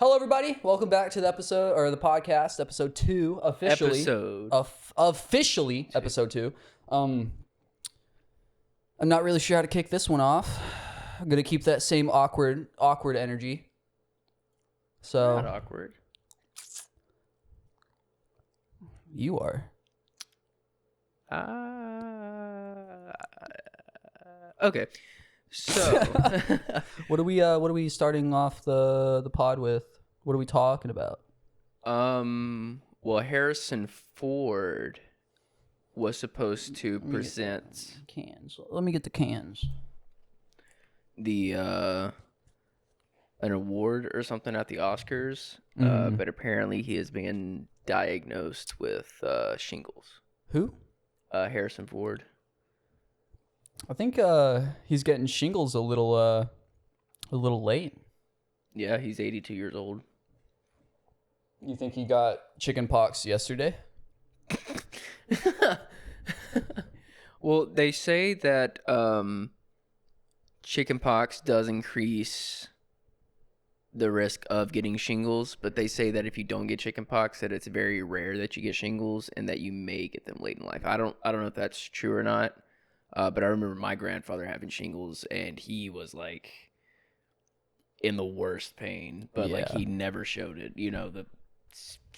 Hello, everybody. Welcome back to the episode or the podcast, episode 2, officially. Officially, episode 2. I'm not really sure how to kick this one off. I'm gonna keep that same awkward energy. So Not awkward. You are. Okay. So what are we starting off the pod with? What are we talking about? Well, Harrison Ford was supposed to present cans. Let me get the cans. The an award or something at the Oscars, but apparently he is being diagnosed with shingles. Who? Harrison Ford. I think he's getting shingles a little late. Yeah, he's 82 years old. You think he got chicken pox yesterday? Well, they say that chicken pox does increase the risk of getting shingles, but they say that if you don't get chicken pox, that it's very rare that you get shingles and that you may get them late in life. I don't know if that's true or not, but I remember my grandfather having shingles and he was like in the worst pain, but like he never showed it. You know, the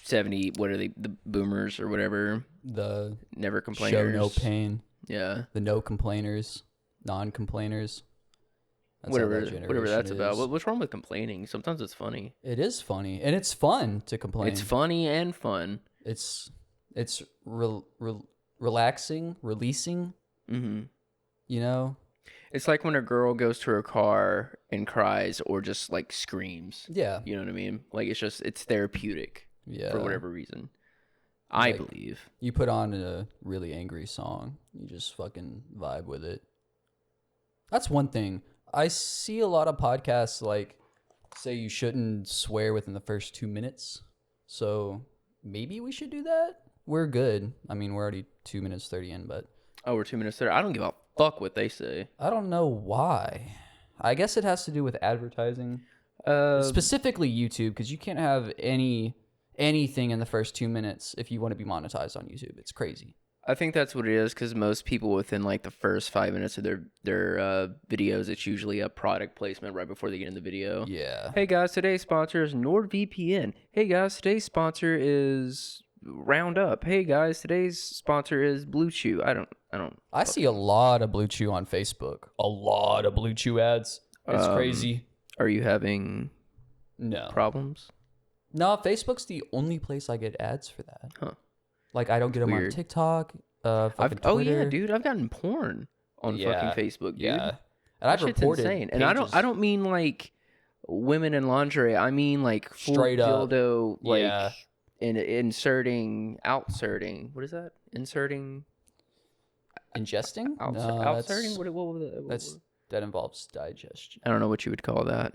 70, what are they, the boomers or whatever, the never complainers, show no pain. Yeah, the no complainers, non-complainers. Whatever that's about. What's wrong with complaining? Sometimes it's funny. It is funny, and it's fun to complain. It's funny and fun. It's relaxing, releasing. Mm-hmm. You know, it's like when a girl goes to her car and cries or just like screams. Yeah, you know what I mean. Like it's therapeutic. Yeah, for whatever reason. I believe you put on a really angry song, you just fucking vibe with it. That's one thing. I see a lot of podcasts like say you shouldn't swear within the first 2 minutes. So maybe we should do that. We're good. I mean, we're already 2 minutes 30 in, but we're 2 minutes 30. I don't give a fuck what they say. I don't know why. I guess it has to do with advertising, specifically YouTube, because you can't have anything in the first 2 minutes if you want to be monetized on YouTube. It's crazy. I think that's what it is, because most people within like the first 5 minutes of their videos, it's usually a product placement right before they get in the video. Yeah. Hey guys, today's sponsor is NordVPN. Hey guys, today's sponsor is Roundup. Hey guys, today's sponsor is Blue Chew. I see a lot of Blue Chew on Facebook. A lot of Blue Chew ads. It's crazy. Are you having problems? No, Facebook's the only place I get ads for that. Huh. Like, I don't get them on TikTok, fucking Twitter. Oh, yeah, dude. I've gotten porn on fucking Facebook, dude. Yeah. And I've reported insane. And I don't mean, like, women in lingerie. I mean, like, full straight up dildo, like, inserting. What is that? Inserting? Ingesting? Outserting? That involves digestion. I don't know what you would call that.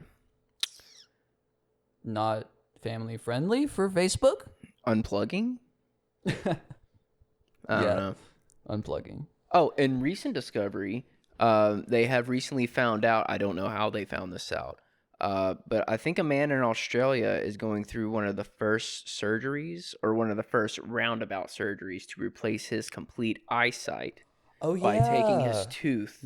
Not family friendly for Facebook? Unplugging? I don't know. Unplugging. Oh, in recent discovery, they have recently found out, I don't know how they found this out, but I think a man in Australia is going through one of the first surgeries, or one of the first roundabout surgeries, to replace his complete eyesight. By taking his tooth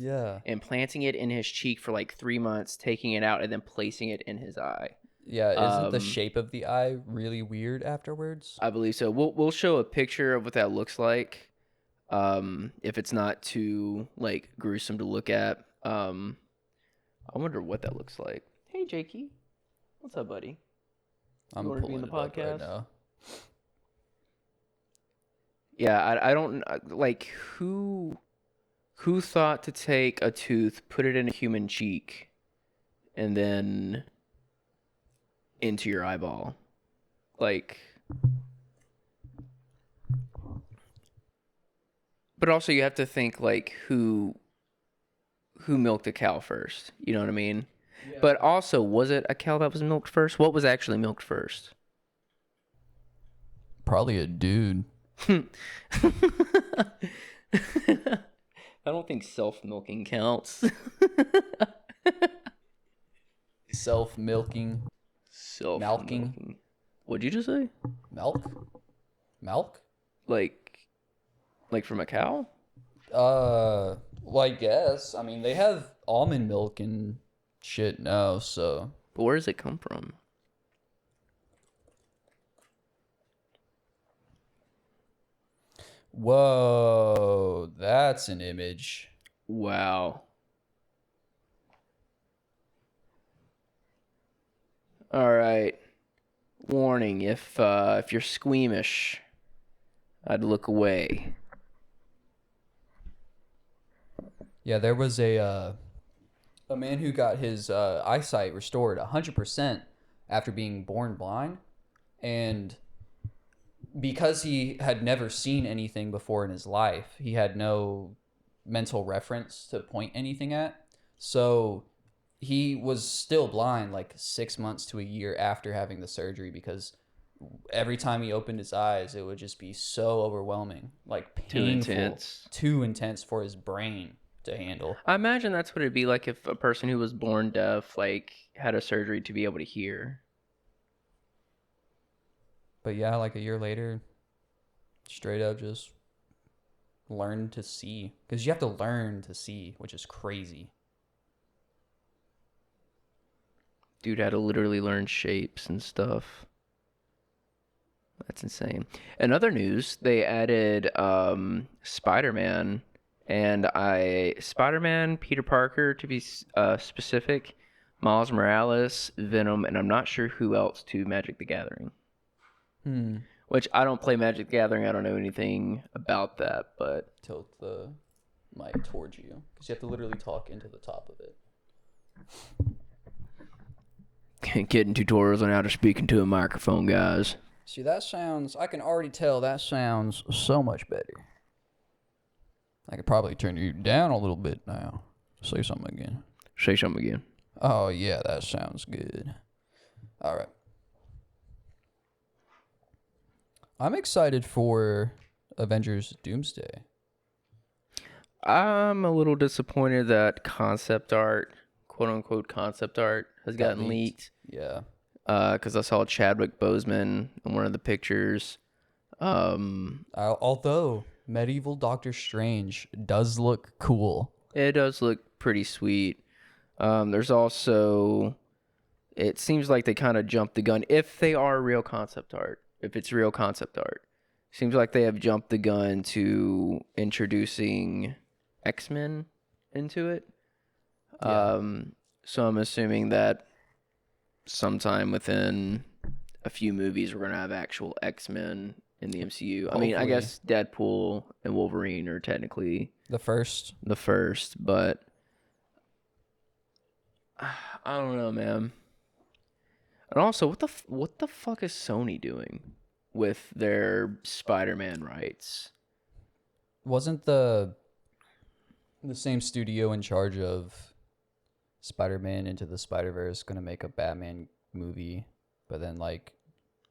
and planting it in his cheek for like 3 months, taking it out, and then placing it in his eye. Yeah, isn't the shape of the eye really weird afterwards? I believe so. We'll show a picture of what that looks like, if it's not too like gruesome to look at. I wonder what that looks like. Hey, Jakey, what's up, buddy? I'm pulling the podcast right now. Yeah, I don't like who thought to take a tooth, put it in a human cheek, and then into your eyeball. Like, but also you have to think like who milked a cow first, you know what I mean? Yeah. But also, was it a cow that was milked first? What was actually milked first? Probably a dude. I don't think self-milking counts. Self-milking. Self-milking. What'd you just say? Milk? Like from a cow? Well, I guess. I mean, they have almond milk and shit now, so. But where does it come from? Whoa, that's an image. Wow. All right. Warning: if you're squeamish, I'd look away. Yeah, there was a man who got his eyesight restored 100% after being born blind, and because he had never seen anything before in his life, he had no mental reference to point anything at. So he was still blind like 6 months to a year after having the surgery, because every time he opened his eyes, it would just be so overwhelming, like painful, too intense for his brain to handle. I imagine that's what it'd be like if a person who was born deaf like had a surgery to be able to hear. But yeah, like a year later, straight up just learn to see. Because you have to learn to see, which is crazy. Dude had to literally learn shapes and stuff. That's insane. In other news, they added Spider-Man, and Spider-Man, Peter Parker to be specific, Miles Morales, Venom, and I'm not sure who else to Magic the Gathering. Which I don't play Magic the Gathering. I don't know anything about that, but Tilt the mic towards you, because you have to literally talk into the top of it. Getting tutorials on how to speak into a microphone, guys. See, that sounds, I can already tell that sounds so much better. I could probably turn you down a little bit now. Say something again. Say something again. Oh, yeah, that sounds good. All right. I'm excited for Avengers Doomsday. I'm a little disappointed that concept art, quote unquote concept art, has gotten leaked. Yeah. Because I saw Chadwick Boseman in one of the pictures. Although medieval Doctor Strange does look cool. It does look pretty sweet. There's also, it seems like they kind of jumped the gun. If they are real concept art, if it's real concept art, seems like they have jumped the gun to introducing X-Men into it. Yeah. So I'm assuming that sometime within a few movies, we're going to have actual X-Men in the MCU. Hopefully. I mean, I guess Deadpool and Wolverine are technically the first, but I don't know, man. And also, what the fuck is Sony doing with their Spider-Man rights? Wasn't the same studio in charge of Spider-Man Into the Spider-Verse going to make a Batman movie, but then like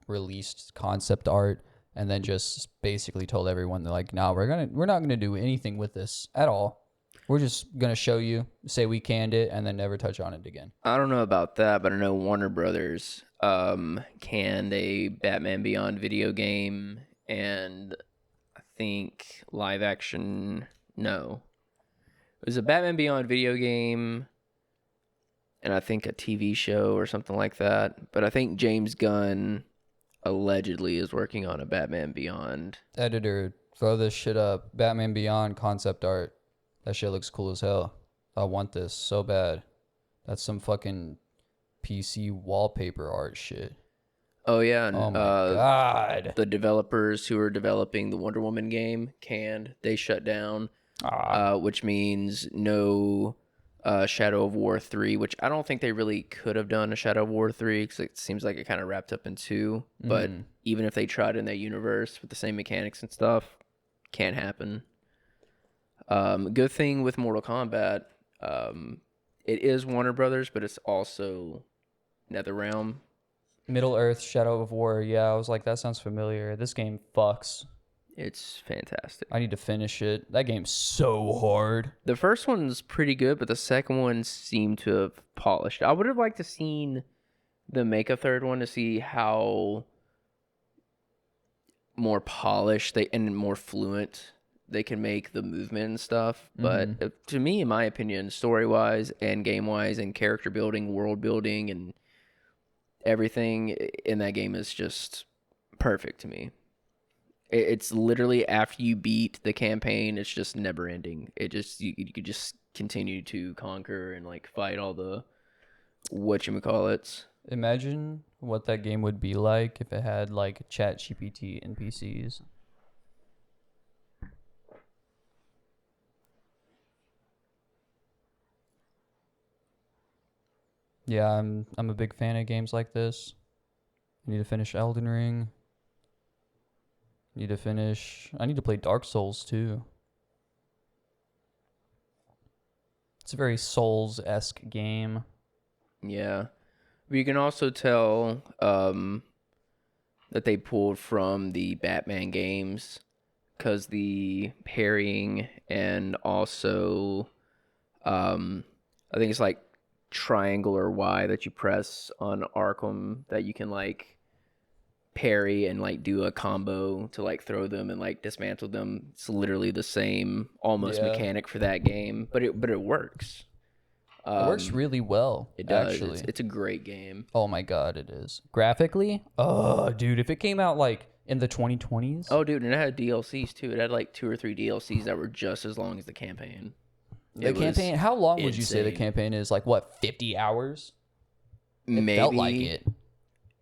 released concept art and then just basically told everyone, they're like, "No, we're not gonna do anything with this at all. We're just gonna show you, say we canned it, and then never touch on it again." I don't know about that, but I know Warner Brothers canned a Batman Beyond video game, and I think live action. No, it was a Batman Beyond video game, and I think a TV show or something like that. But I think James Gunn allegedly is working on a Batman Beyond. Editor, throw this shit up. Batman Beyond concept art. That shit looks cool as hell. I want this so bad. That's some fucking PC wallpaper art shit. Oh yeah, and, oh my god. The developers who are developing the Wonder Woman game canned. They shut down, which means no Shadow of War 3, which I don't think they really could have done a Shadow of War 3 because it seems like it kind of wrapped up in 2. But even if they tried in that universe with the same mechanics and stuff, can't happen. Good thing with Mortal Kombat, it is Warner Brothers, but it's also NetherRealm. Middle Earth, Shadow of War. Yeah, I was like, that sounds familiar. This game fucks. It's fantastic. I need to finish it. That game's so hard. The first one's pretty good, but the second one seemed to have polished. I would have liked to seen them make a third one to see how more polished and more fluent they can make the movement and stuff. But to me, in my opinion, story wise and game wise and character building, world building, and everything in that game is just perfect to me. It's literally after you beat the campaign, it's just never ending. It just you could just continue to conquer and like fight all the whatchamacallits. Imagine what that game would be like if it had like ChatGPT NPCs. Yeah, I'm a big fan of games like this. I need to finish Elden Ring. I need to play Dark Souls too. It's a very Souls-esque game. Yeah. But you can also tell that they pulled from the Batman games because the parrying and also I think it's like triangle or Y that you press on Arkham that you can like parry and like do a combo to like throw them and like dismantle them. It's literally the same almost mechanic for that game, but it works. It works really well. It does. Actually. It's a great game. Oh my god, it is. Graphically, oh dude, if it came out like in the 2020s. Oh dude, and it had DLCs too. It had like 2 or 3 DLCs that were just as long as the campaign. The campaign, how long would you say the insane. campaign is? Like what, 50 hours? Maybe Felt like it.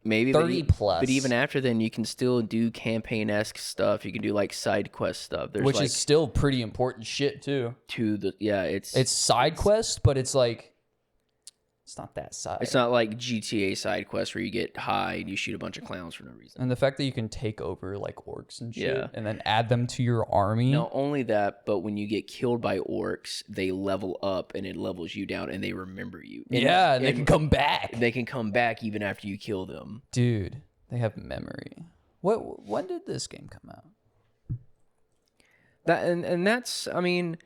Maybe 30 plus. But even after then, you can still do campaign-esque stuff. You can do like side quest stuff. There's Which like is still pretty important shit too. It's side quest, but it's like it's not that side. It's not like GTA side quest where you get high and you shoot a bunch of clowns for no reason. And the fact that you can take over like orcs and shit, Yeah. and then add them to your army. Not only that, but when you get killed by orcs, they level up and it levels you down, and they remember you. And they can come back. They can come back even after you kill them. Dude, they have memory. When did this game come out? That's, I mean,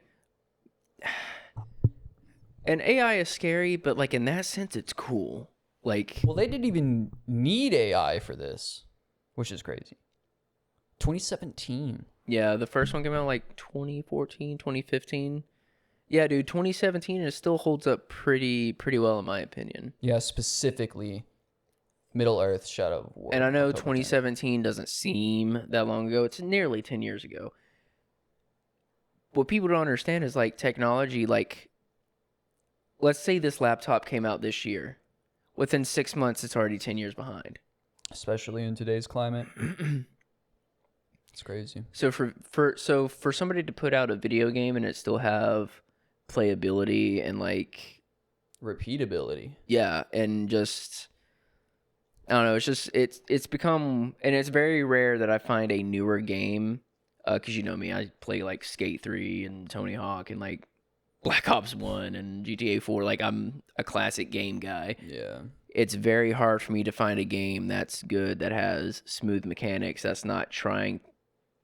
and AI is scary, but like in that sense, it's cool. Like, well, they didn't even need AI for this, which is crazy. 2017. Yeah, the first one came out like 2014, 2015. Yeah, dude, 2017, and it still holds up pretty well in my opinion. Yeah, specifically Middle Earth Shadow of War. And I know October 2017 doesn't seem that long ago. It's nearly 10 years ago. What people don't understand is like technology, like let's say this laptop came out this year. Within 6 months, it's already 10 years behind. Especially in today's climate. It's crazy. So for somebody to put out a video game and it still have playability and like repeatability. Yeah, and just I don't know, it's become, and it's very rare that I find a newer game cuz you know me, I play like Skate 3 and Tony Hawk and like Black Ops 1 and GTA 4, like I'm a classic game guy. Yeah. It's very hard for me to find a game that's good, that has smooth mechanics, that's not trying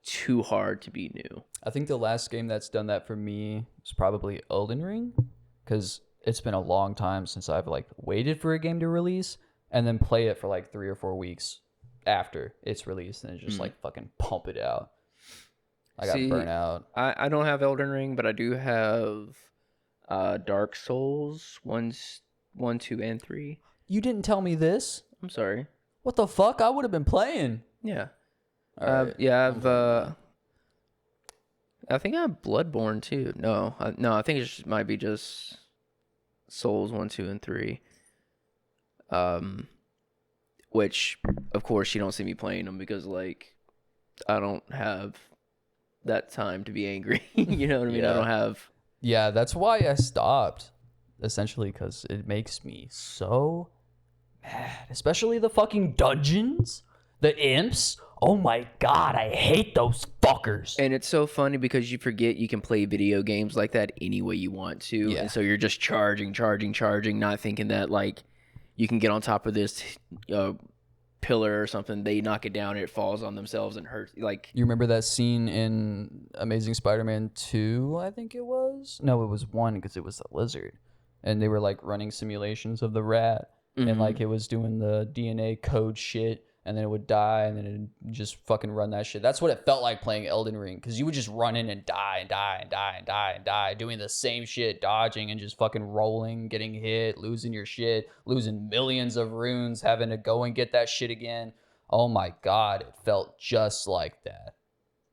too hard to be new. I think the last game that's done that for me is probably Elden Ring, because it's been a long time since I've like waited for a game to release and then play it for like 3 or 4 weeks after it's released and just like fucking pump it out. I got burnt out. I don't have Elden Ring, but I do have Dark Souls 1, 2, and 3. You didn't tell me this. I'm sorry. What the fuck? I would have been playing. Yeah. Right. Yeah, I think I have Bloodborne too. No, I think it might be just Souls 1, 2, and 3. Which, of course, you don't see me playing them because, like, I don't have that time to be angry. You know what I mean? Yeah. I don't have... Yeah, that's why I stopped, essentially, because it makes me so mad. Especially the fucking dungeons, the imps. Oh my god, I hate those fuckers. And it's so funny because you forget you can play video games like that any way you want to. Yeah. And so you're just charging, not thinking that, like, you can get on top of this pillar or something. They knock it down and it falls on themselves and hurts. Like, You remember that scene in Amazing Spider-Man 2, I think it was? No, it was 1 because it was the lizard. And they were like running simulations of the rat. and like it was doing the DNA code shit, and then it would die, and then it would just fucking run that shit. That's what it felt like playing Elden Ring, because you would just run in and die and die and die and die and die, doing the same shit, dodging and just fucking rolling, getting hit, losing your shit, losing millions of runes, having to go and get that shit again. Oh my god, it felt just like that.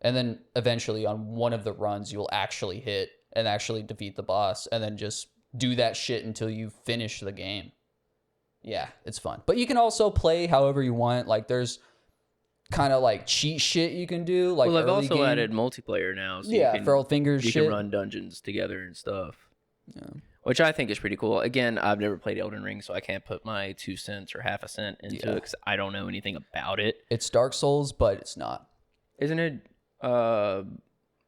And then eventually on one of the runs, you'll actually hit and actually defeat the boss, and then just do that shit until you finish the game. Yeah, it's fun. But you can also play however you want. Like, there's kind of like cheat shit you can do. Like, well, I've early also game. added multiplayer now. So Yeah, you can, feral fingers you shit. can run dungeons together and stuff. Yeah. Which I think is pretty cool. Again, I've never played Elden Ring, so I can't put my 2 cents or half a cent into it because I don't know anything about it. It's Dark Souls, but it's not. Isn't it,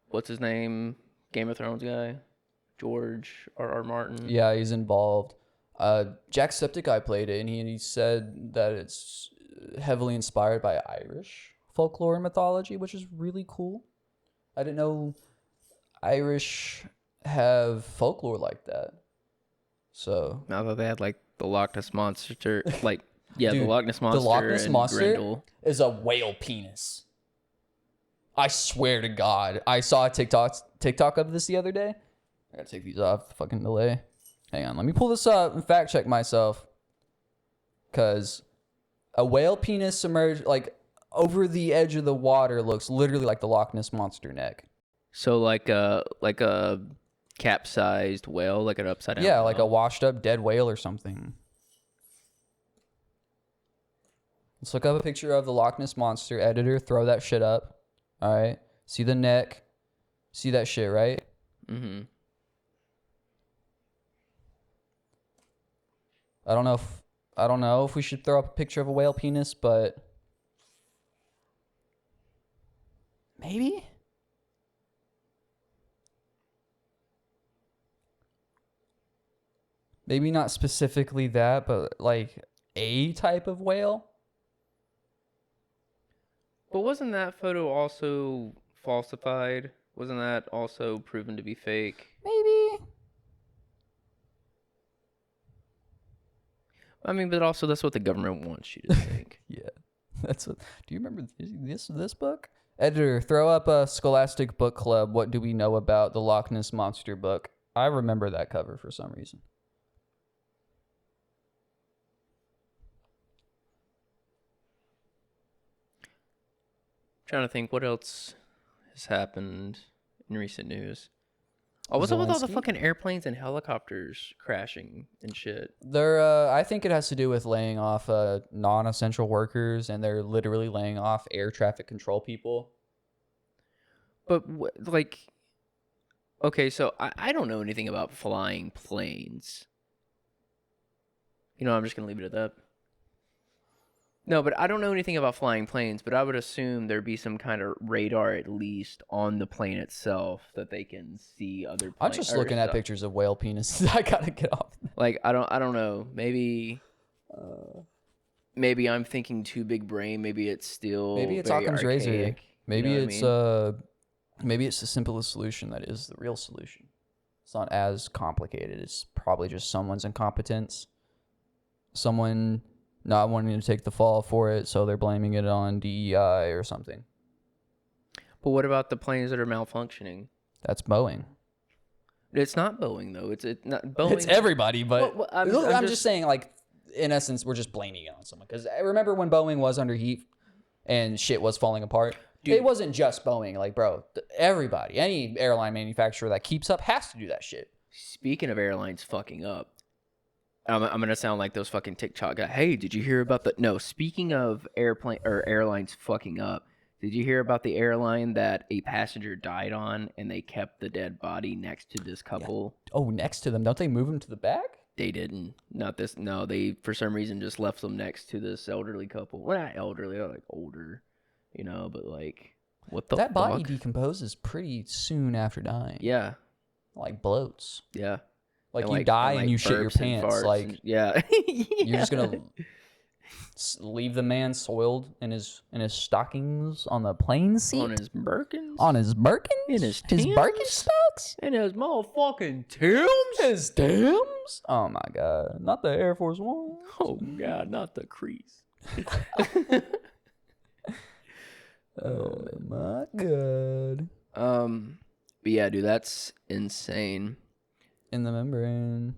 what's his name? Game of Thrones guy? George R.R. Martin? Yeah, he's involved. Jacksepticeye played it, and he said that it's heavily inspired by Irish folklore and mythology, which is really cool. I didn't know Irish have folklore like that. So I thought they had like the Loch Ness Monster, like yeah, Dude, the Loch Ness Monster. The Loch Ness and Monster Grendel. is a whale penis. I swear to God, I saw a TikTok of this the other day. I gotta take these off. Fucking delay. Hang on, let me pull this up and fact check myself. Cause a whale penis submerged like over the edge of the water looks literally like the Loch Ness Monster neck. So like a capsized whale, like an upside down. Yeah, whale. like a washed up dead whale or something. Let's look up a picture of the Loch Ness Monster. Editor, throw that shit up. All right. See the neck. See that shit, right? Mm-hmm. I don't know if we should throw up a picture of a whale penis, but maybe. Maybe not specifically that, but like a type of whale. But wasn't that photo also falsified? Wasn't that also proven to be fake? Maybe. I mean, but also that's what the government wants you to think. Yeah. That's what. Do you remember this book? Editor, throw up a Scholastic Book Club. What do we know about the Loch Ness Monster book? I remember that cover for some reason. Trying to think what else has happened in recent news. Oh, what's up with all the Zelensky? fucking airplanes and helicopters crashing and shit? I think it has to do with laying off non-essential workers, and they're literally laying off air traffic control people. But like, okay, so I don't know anything about flying planes. You know, I'm just gonna leave it at that. No, but I don't know anything about flying planes, but I would assume there'd be some kind of radar at least on the plane itself that they can see other planes. I'm just looking at pictures of whale penises. I gotta get off. Like I don't know. Maybe I'm thinking too big brain. Maybe it's still Maybe it's very Occam's razor. archaic, Maybe you know what I mean? maybe it's the simplest solution that is the real solution. It's not as complicated. It's probably just someone's incompetence. Someone not wanting to take the fall for it, so they're blaming it on DEI or something. But what about the planes that are malfunctioning? That's Boeing. It's not Boeing though. It's not Boeing. It's everybody, but Well, I'm just saying, like, in essence, we're just blaming it on someone. Because I remember when Boeing was under heat and shit was falling apart. Dude, it wasn't just Boeing. Like, bro, everybody, any airline manufacturer that keeps up has to do that shit. Speaking of airlines fucking up, I'm gonna sound like those fucking TikTok guys. Hey, did you hear about the? No, speaking of airlines fucking up, did you hear about the airline that a passenger died on and they kept the dead body next to this couple? Yeah. Oh, next to them? Don't they move them to the back? They didn't. Not this. No, they for some reason just left them next to this elderly couple. Well, not elderly, they're like older, you know. But like, what the? That body fuck? decomposes pretty soon after dying. Yeah. Like bloats. Yeah. Like and you die and you shit your burps and pants. farts Like and, yeah. you're just gonna Leave the man soiled in his stockings on the plane seat. On his Birkins? On his Birkins? In his His Timbs? Birkenstocks? In his motherfucking Timbs? His Timbs? Oh my God. Not the Air Force One. Oh God, not the crease. Oh my God. But yeah, dude, that's insane. In the membrane.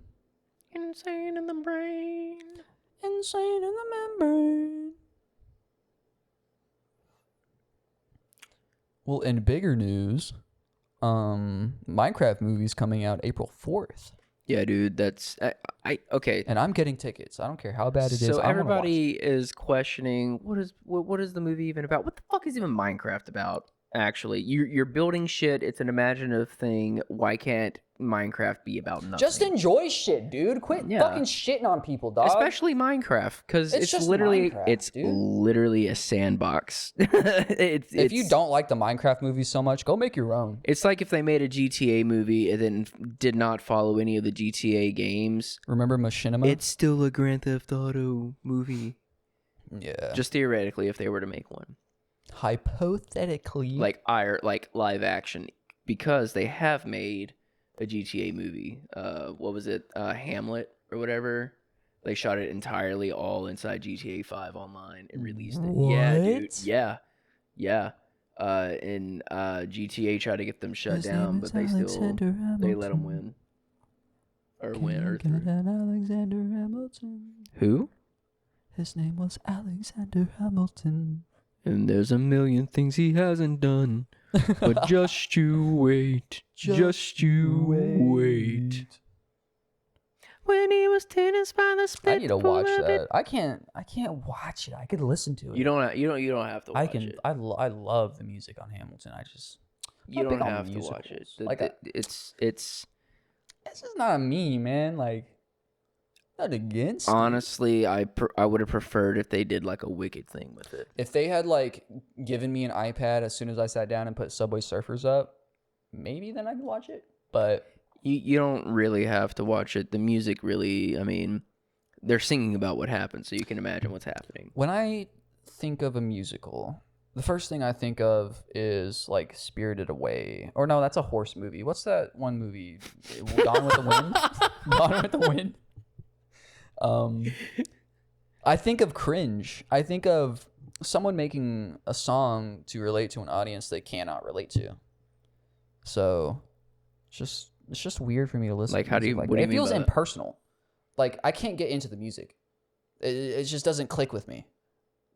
Insane in the brain. Insane in the membrane. Well, in bigger news, Minecraft movie's coming out April 4th. Yeah, dude, that's okay. And I'm getting tickets. I don't care how bad it is. So I wanna watch everybody it. is questioning what is the movie even about? What the fuck is even Minecraft about? Actually, you're building shit. It's an imaginative thing. Why can't Minecraft be about nothing? Just enjoy shit, dude. Quit fucking shitting on people, dog. Especially Minecraft, because it's just literally Minecraft, dude. literally a sandbox. If you don't like the Minecraft movie so much, go make your own. It's like if they made a GTA movie and then did not follow any of the GTA games. Remember Machinima? It's still a Grand Theft Auto movie. Yeah. Just theoretically, if they were to make one. Hypothetically. Like live action. Because they have made a GTA movie. What was it? Hamlet or whatever. They shot it entirely all inside GTA 5 online and released it. What? Yeah, dude. Yeah. Yeah. And GTA tried to get them shut down, but they let them win. Or win or through. Alexander Hamilton. Who? His name was Alexander Hamilton. And there's a million things he hasn't done. But just you wait. Just you wait. When he was tennis by the split. I need to watch that. I can't watch it. I could listen to it. You don't have to watch it. I love the music on Hamilton. You don't have to watch it. It's this is not me, man. Like, not against honestly, I would have preferred if they did like a Wicked thing with it. If they had like given me an iPad as soon as I sat down and put Subway Surfers up, maybe then I could watch it. But you don't really have to watch it. The music really, I mean, they're singing about what happened, so you can imagine what's happening. When I think of a musical, the first thing I think of is like Spirited Away. Or no, that's a horse movie. What's that one movie? Gone with the Wind? Gone with the Wind? I think of cringe. I think of someone making a song to relate to an audience they cannot relate to. So it's just weird for me to listen. Like, to how do you? like what do you it mean feels by impersonal. Like I can't get into the music. It just doesn't click with me.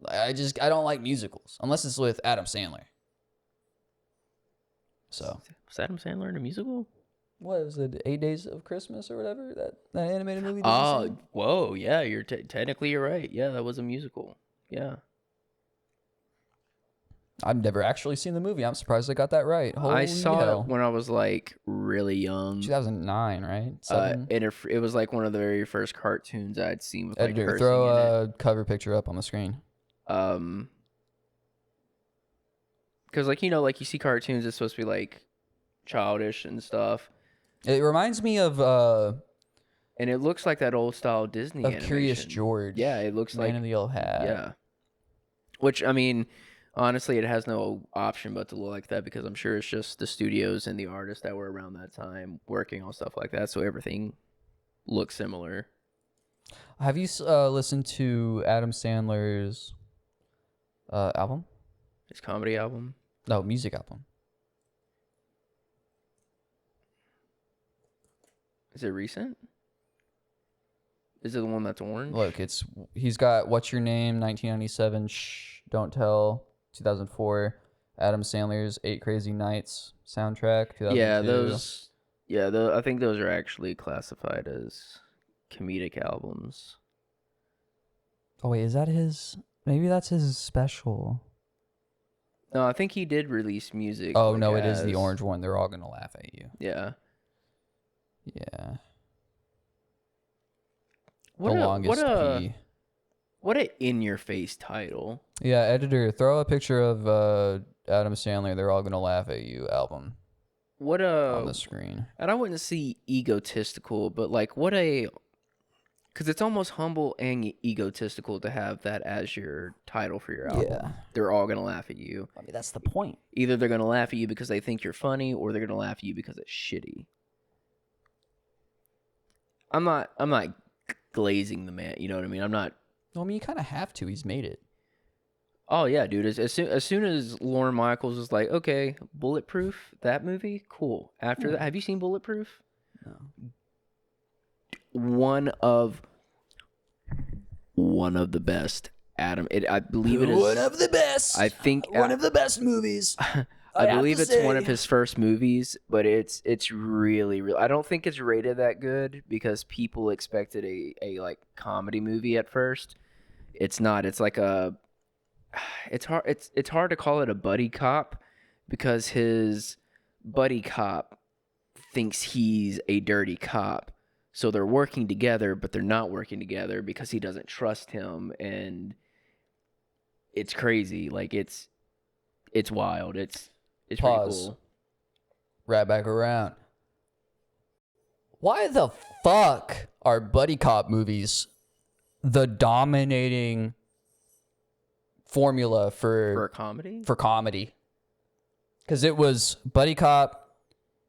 I don't like musicals unless it's with Adam Sandler. So was Adam Sandler in a musical? What was it? 8 Days of Christmas or whatever that animated movie? Oh, whoa, yeah, you're technically you're right. Yeah, that was a musical. Yeah. I've never actually seen the movie. I'm surprised I got that right. Holy I saw hell. it when I was like really young. 2009, right? And it was like one of the very first cartoons I'd seen with like Editor, cursing throw in a cover picture up on the screen. it. Because like like you see cartoons, it's supposed to be like childish and stuff. It reminds me of And it looks like that old style Disney animation. Curious George. Yeah, it looks Man like in the Yellow Hat. Yeah. Which, I mean, honestly, it has no option but to look like that because I'm sure it's just the studios and the artists that were around that time working on stuff like that, so everything looks similar. Have you listened to Adam Sandler's album? His comedy album? No, music album. Is it recent? Is it the one that's orange? Look, he's got What's Your Name, 1997, Shh, Don't Tell, 2004, Adam Sandler's 8 Crazy Nights soundtrack, 2002. I think those are actually classified as comedic albums. Oh wait, is that his? Maybe that's his special. No, I think he did release music. Oh like no, it is the orange one. They're all gonna laugh at you. Yeah. Yeah. What the a, longest what a, P. What a in-your-face title. Yeah, editor, throw a picture of Adam Sandler. They're all gonna laugh at you album. What a on the screen. And I wouldn't say egotistical, but like what a Because it's almost humble and egotistical to have that as your title for your album. Yeah. They're all going to laugh at you. I mean, that's the point. Either they're going to laugh at you because they think you're funny, or they're going to laugh at you because it's shitty. I'm not glazing the man, you know what I mean? I'm not. I mean, you kind of have to. He's made it. Oh yeah, dude. As soon as Lorne Michaels was like, okay, Bulletproof, that movie, cool. After that, have you seen Bulletproof? No. One of the best. Adam, I believe it is one of the best. I think one of the best movies. I believe it's one of his first movies, but it's really. I don't think it's rated that good because people expected a like comedy movie at first. It's not. It's like a. It's hard. It's hard to call it a buddy cop because his buddy cop thinks he's a dirty cop. So they're working together, but they're not working together because he doesn't trust him, and it's crazy. Like it's wild. It's pretty cool. Right back around. Why the fuck are buddy cop movies the dominating formula For a comedy? For comedy. Because it was buddy cop,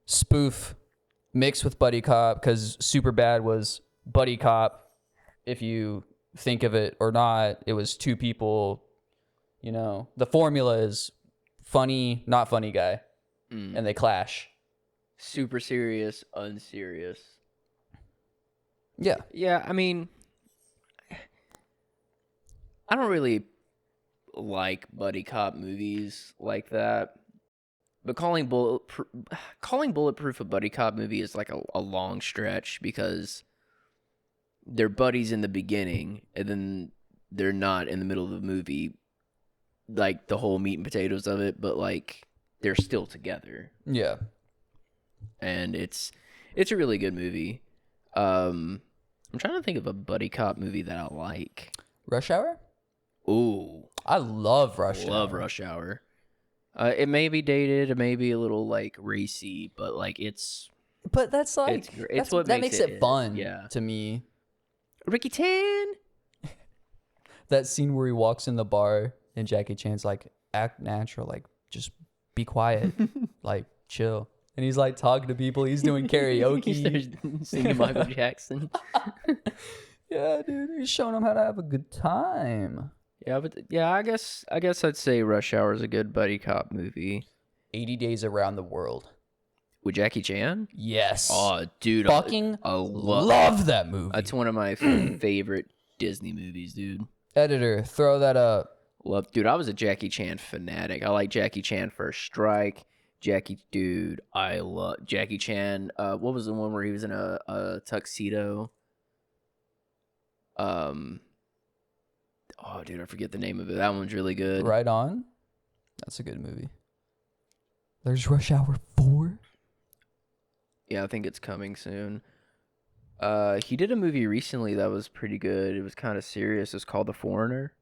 spoof, mixed with buddy cop, because Superbad was buddy cop. If you think of it or not, it was two people, you know. The formula is funny, not funny guy. And they clash. Super serious, unserious. Yeah. Yeah, I mean, I don't really like buddy cop movies like that. But calling Bulletproof a buddy cop movie is like a long stretch because they're buddies in the beginning and then they're not in the middle of the movie, like the whole meat and potatoes of it, but like they're still together. Yeah. And it's a really good movie. I'm trying to think of a buddy cop movie that I like. Rush Hour? Ooh. I love Rush Hour. Love Rush Hour. It may be dated, it may be a little like racy, but like it's. But that's like it's what that makes it fun. Yeah. To me. Ricky Tan. That scene where he walks in the bar and Jackie Chan's like, act natural, like just be quiet, like chill, and he's like talking to people. He's doing karaoke. He starts singing Michael Jackson. Yeah, dude, he's showing them how to have a good time. Yeah, but yeah, I guess I'd say Rush Hour is a good buddy cop movie. 80 Days Around the World. With Jackie Chan? Yes. Oh, dude. Fucking love that movie. That's one of my favorite Disney movies, dude. Editor, throw that up. Dude, I was a Jackie Chan fanatic. I like Jackie Chan First Strike. I love Jackie Chan. What was the one where he was in a tuxedo? Oh, dude, I forget the name of it. That one's really good. Right On. That's a good movie. There's Rush Hour 4. Yeah, I think it's coming soon. He did a movie recently that was pretty good. It was kind of serious. It's called The Foreigner.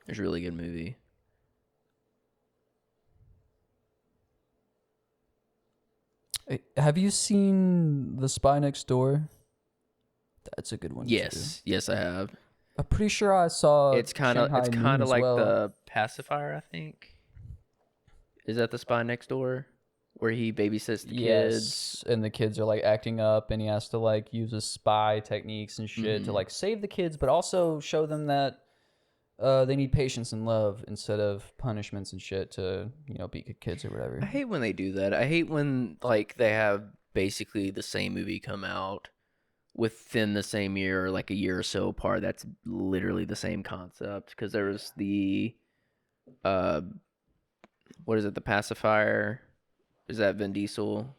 It's a really good movie. Have you seen The Spy Next Door? That's a good one. Yes, too. yes, I have. I'm pretty sure I saw. It's kind of as like well. The Pacifier, I think. Is that The Spy Next Door, where he babysits the kids? And the kids are like acting up, and he has to like use his spy techniques and shit to like save the kids, but also show them that they need patience and love instead of punishments and shit to beat good kids or whatever. I hate when they do that. I hate when like they have basically the same movie come out within the same year or like a year or so apart. That's literally the same concept, because there was the what is it, The Pacifier? Is that Vin Diesel?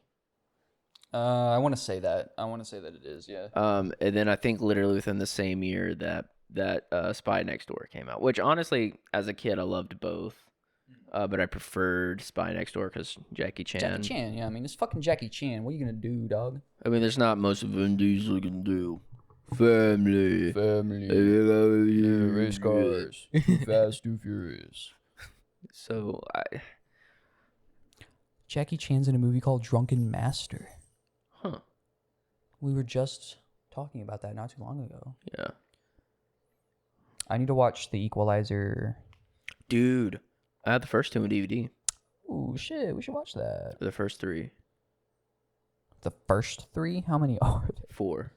I want to say that it is, yeah. And then I think literally within the same year that Spy Next Door came out, which honestly as a kid I loved both, but I preferred Spy Next Door because Jackie Chan. Yeah, I mean, it's fucking Jackie Chan. What are you gonna do, dog? I mean, there's not much Vin Diesel can do. Family, race cars, Fast and Furious. So Jackie Chan's in a movie called Drunken Master. Huh. We were just talking about that not too long ago. Yeah. I need to watch The Equalizer. Dude, I had the first two on DVD. Ooh, shit. We should watch that. The first three. The first three? How many are there? 4.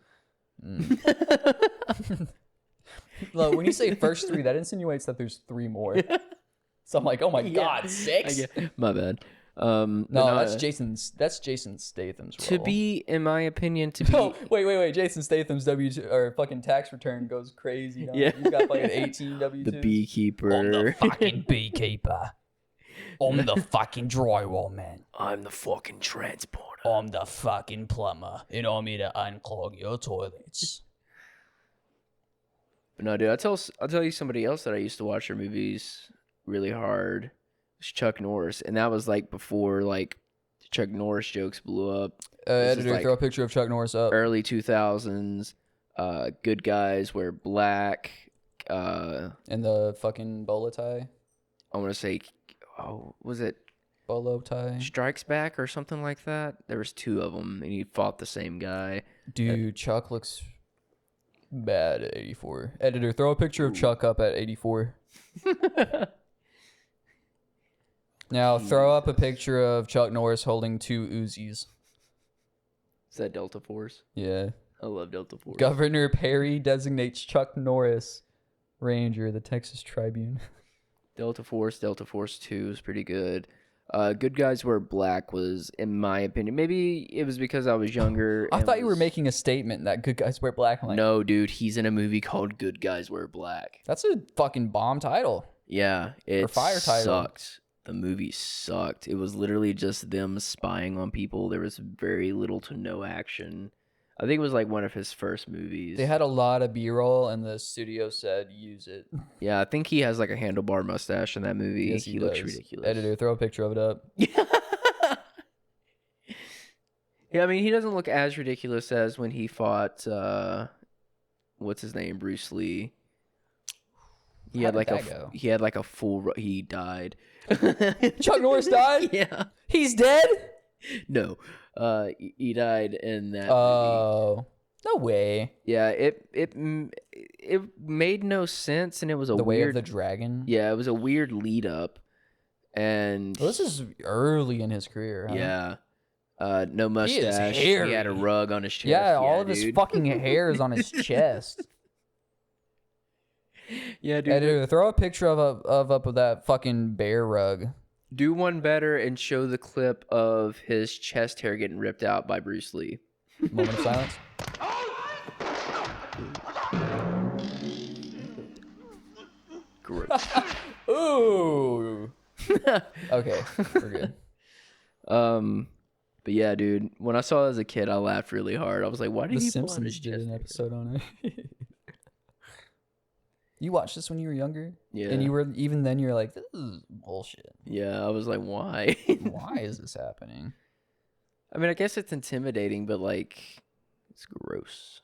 Look, when you say first three, that insinuates that there's 3 more. So I'm like, oh my God, 6? My bad. No, that's Jason Statham's role. To be, in my opinion, to be. No, wait. Jason Statham's W2 or fucking tax return goes crazy. Dog. Yeah. He's got like an 18 W2. The beekeeper. I'm the fucking beekeeper. I'm the fucking drywall man. I'm the fucking transporter. I'm the fucking plumber. And I'm here to unclog your toilets. But no, dude, I'll tell you somebody else that I used to watch their movies really hard. It's Chuck Norris, and that was like before like Chuck Norris jokes blew up. Editor, like throw a picture of Chuck Norris up. Early 2000s. Good guys wear black. And the fucking bolo tie. I want to say, was it Bolo tie. Strikes Back or something like that? There was 2 of them, and he fought the same guy. Dude, Chuck looks bad at 84. Editor, throw a picture of Chuck up at 84. Now, throw up a picture of Chuck Norris holding 2 Uzis. Is that Delta Force? Yeah. I love Delta Force. Governor Perry designates Chuck Norris Ranger, the Texas Tribune. Delta Force 2 is pretty good. Good Guys Wear Black was, in my opinion, maybe it was because I was younger. I thought you were making a statement that Good Guys Wear Black. Like, no, dude, he's in a movie called Good Guys Wear Black. That's a fucking bomb title. Yeah, it fire title. Sucked. The movie sucked. It was literally just them spying on people. There was very little to no action. I think it was like one of his first movies. They had a lot of B-roll, and the studio said, use it. Yeah, I think he has like a handlebar mustache in that movie. Yes, he looks ridiculous. Editor, throw a picture of it up. Yeah, I mean, he doesn't look as ridiculous as when he fought, what's his name, Bruce Lee. He had like a full. He died. Chuck Norris died? Yeah. He's dead? No. He died in that movie. Oh. No way. Yeah, it made no sense, and it was a The Way weird of the Dragon? Yeah, it was a weird lead up. And Well, this is early in his career, huh? Yeah. No mustache. He had a rug on his chest. Yeah, all of his fucking hair is on his chest. Yeah, dude. Editor, throw a picture of that fucking bear rug. Do one better and show the clip of his chest hair getting ripped out by Bruce Lee. Moment of silence. Gross. Ooh. Okay, we're good. But yeah, dude, when I saw it as a kid, I laughed really hard. I was like, "Why did he pull out his Simpsons did chest an hair?" episode on it. You watched this when you were younger? Yeah. And even then you're like, this is bullshit. Yeah, I was like, "Why? Why is this happening?" I mean, I guess it's intimidating, but like, it's gross.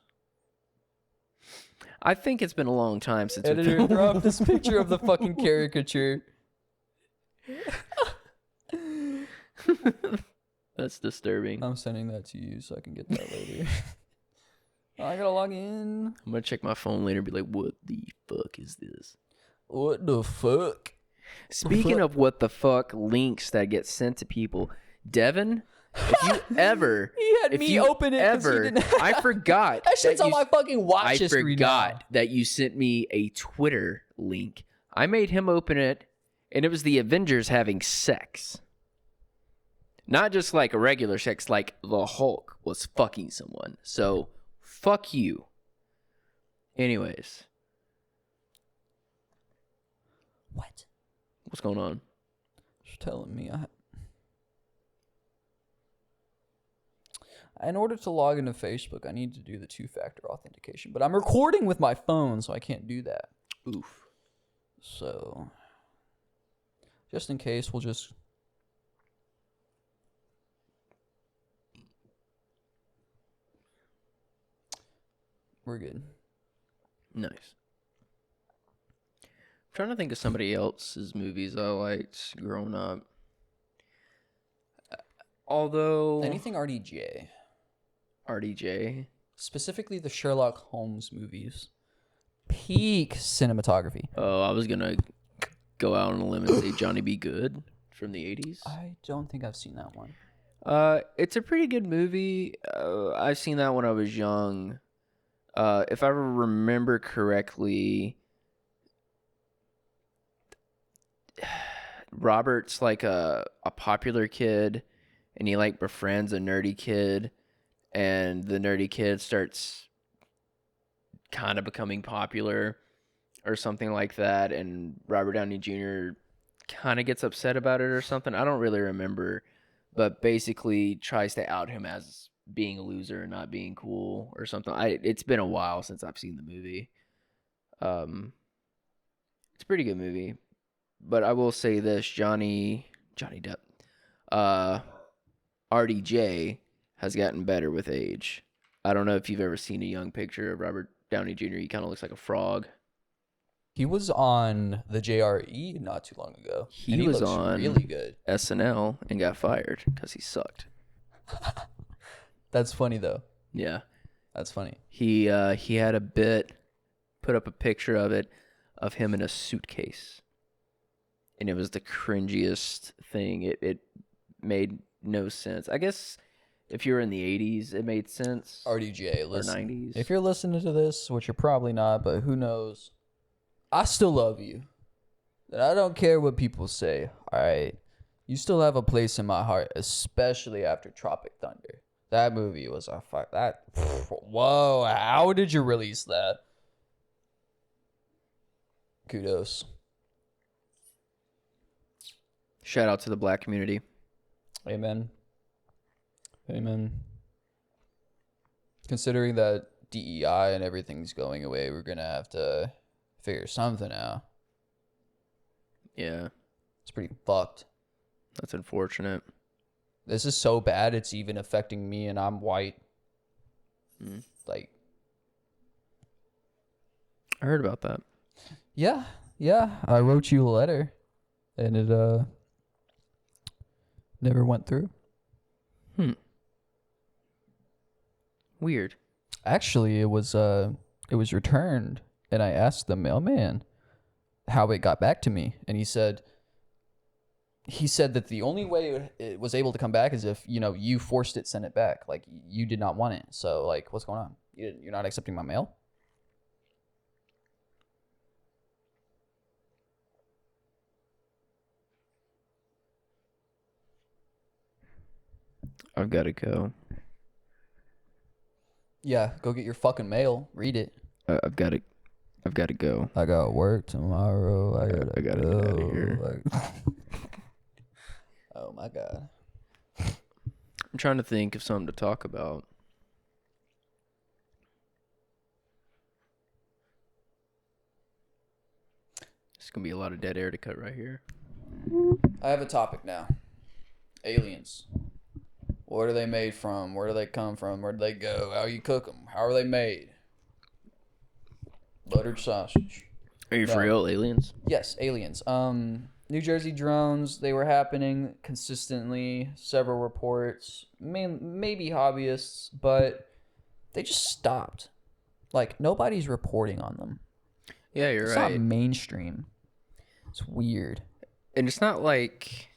I think it's been a long time since Editor, throw up this picture of the fucking caricature. That's disturbing. I'm sending that to you so I can get that later. I gotta log in. I'm gonna check my phone later and be like, "What the fuck is this?" What the fuck? Speaking of what the fuck links that get sent to people, Devin, if you ever, He had me open it. I forgot. That shit's on my fucking watch history I forgot that you sent me a Twitter link. I made him open it, and it was the Avengers having sex. Not just like a regular sex, like the Hulk was fucking someone. So, fuck you. Anyways. What? What's going on? Just telling me in order to log into Facebook, I need to do the 2-factor authentication. But I'm recording with my phone, so I can't do that. Oof. So, just in case, we'll just... We're good. Nice. I'm trying to think of somebody else's movies I liked growing up. Although... Anything RDJ. RDJ. specifically the Sherlock Holmes movies. Peak cinematography. Oh, I was gonna go out on a limb and say Johnny Be Good from the 80s. I don't think I've seen that one. It's a pretty good movie. I've seen that when I was young. If I remember correctly, Robert's like a popular kid, and he like befriends a nerdy kid, and the nerdy kid starts kind of becoming popular or something like that, and Robert Downey Jr. kind of gets upset about it or something. I don't really remember, but basically tries to out him as being a loser and not being cool or something. It's been a while since I've seen the movie. It's a pretty good movie, but I will say this: Johnny Depp, RDJ has gotten better with age. I don't know if you've ever seen a young picture of Robert Downey Jr. He kind of looks like a frog. He was on the JRE not too long ago. He was looks on really good. SNL and got fired because he sucked. That's funny though. Yeah, That's funny. he had a bit, put up a picture of it, of him in a suitcase, and it was the cringiest thing. It made no sense. I guess if you were in the 80s, it made sense. RDJ, Or listen. 90s. If you're listening to this, which you're probably not, but who knows? I still love you. And I don't care what people say. All right. You still have a place in my heart, especially after Tropic Thunder. That movie was a fuck. That. Whoa. How did you release that? Kudos. Shout out to the black community. Amen. Amen. Considering that DEI and everything's going away, we're going to have to figure something out. Yeah, It's pretty fucked. that's unfortunate. This is so bad, it's even affecting me, and I'm white. Like, I heard about that. yeah. I wrote you a letter, and it never went through. Weird. Actually, it was returned, and I asked the mailman how it got back to me, and he said that the only way it was able to come back is if, you forced it, sent it back. Like, you did not want it. So, like, what's going on? You're not accepting my mail? I've got to go. Yeah, go get your fucking mail. Read it. I've got to go. I got work tomorrow. I gotta get go. out of here. Oh my god. I'm trying to think of something to talk about. It's gonna be a lot of dead air to cut right here. I have a topic now. Aliens. What are they made from? Where do they come from? Where do they go? How you cook them? How are they made? Buttered sausage. Are you No. for real, aliens? Yes, aliens. New Jersey drones, they were happening consistently. Several reports, maybe hobbyists, but they just stopped. Like, nobody's reporting on them. Yeah, you're It's right. not mainstream. It's weird. And it's not like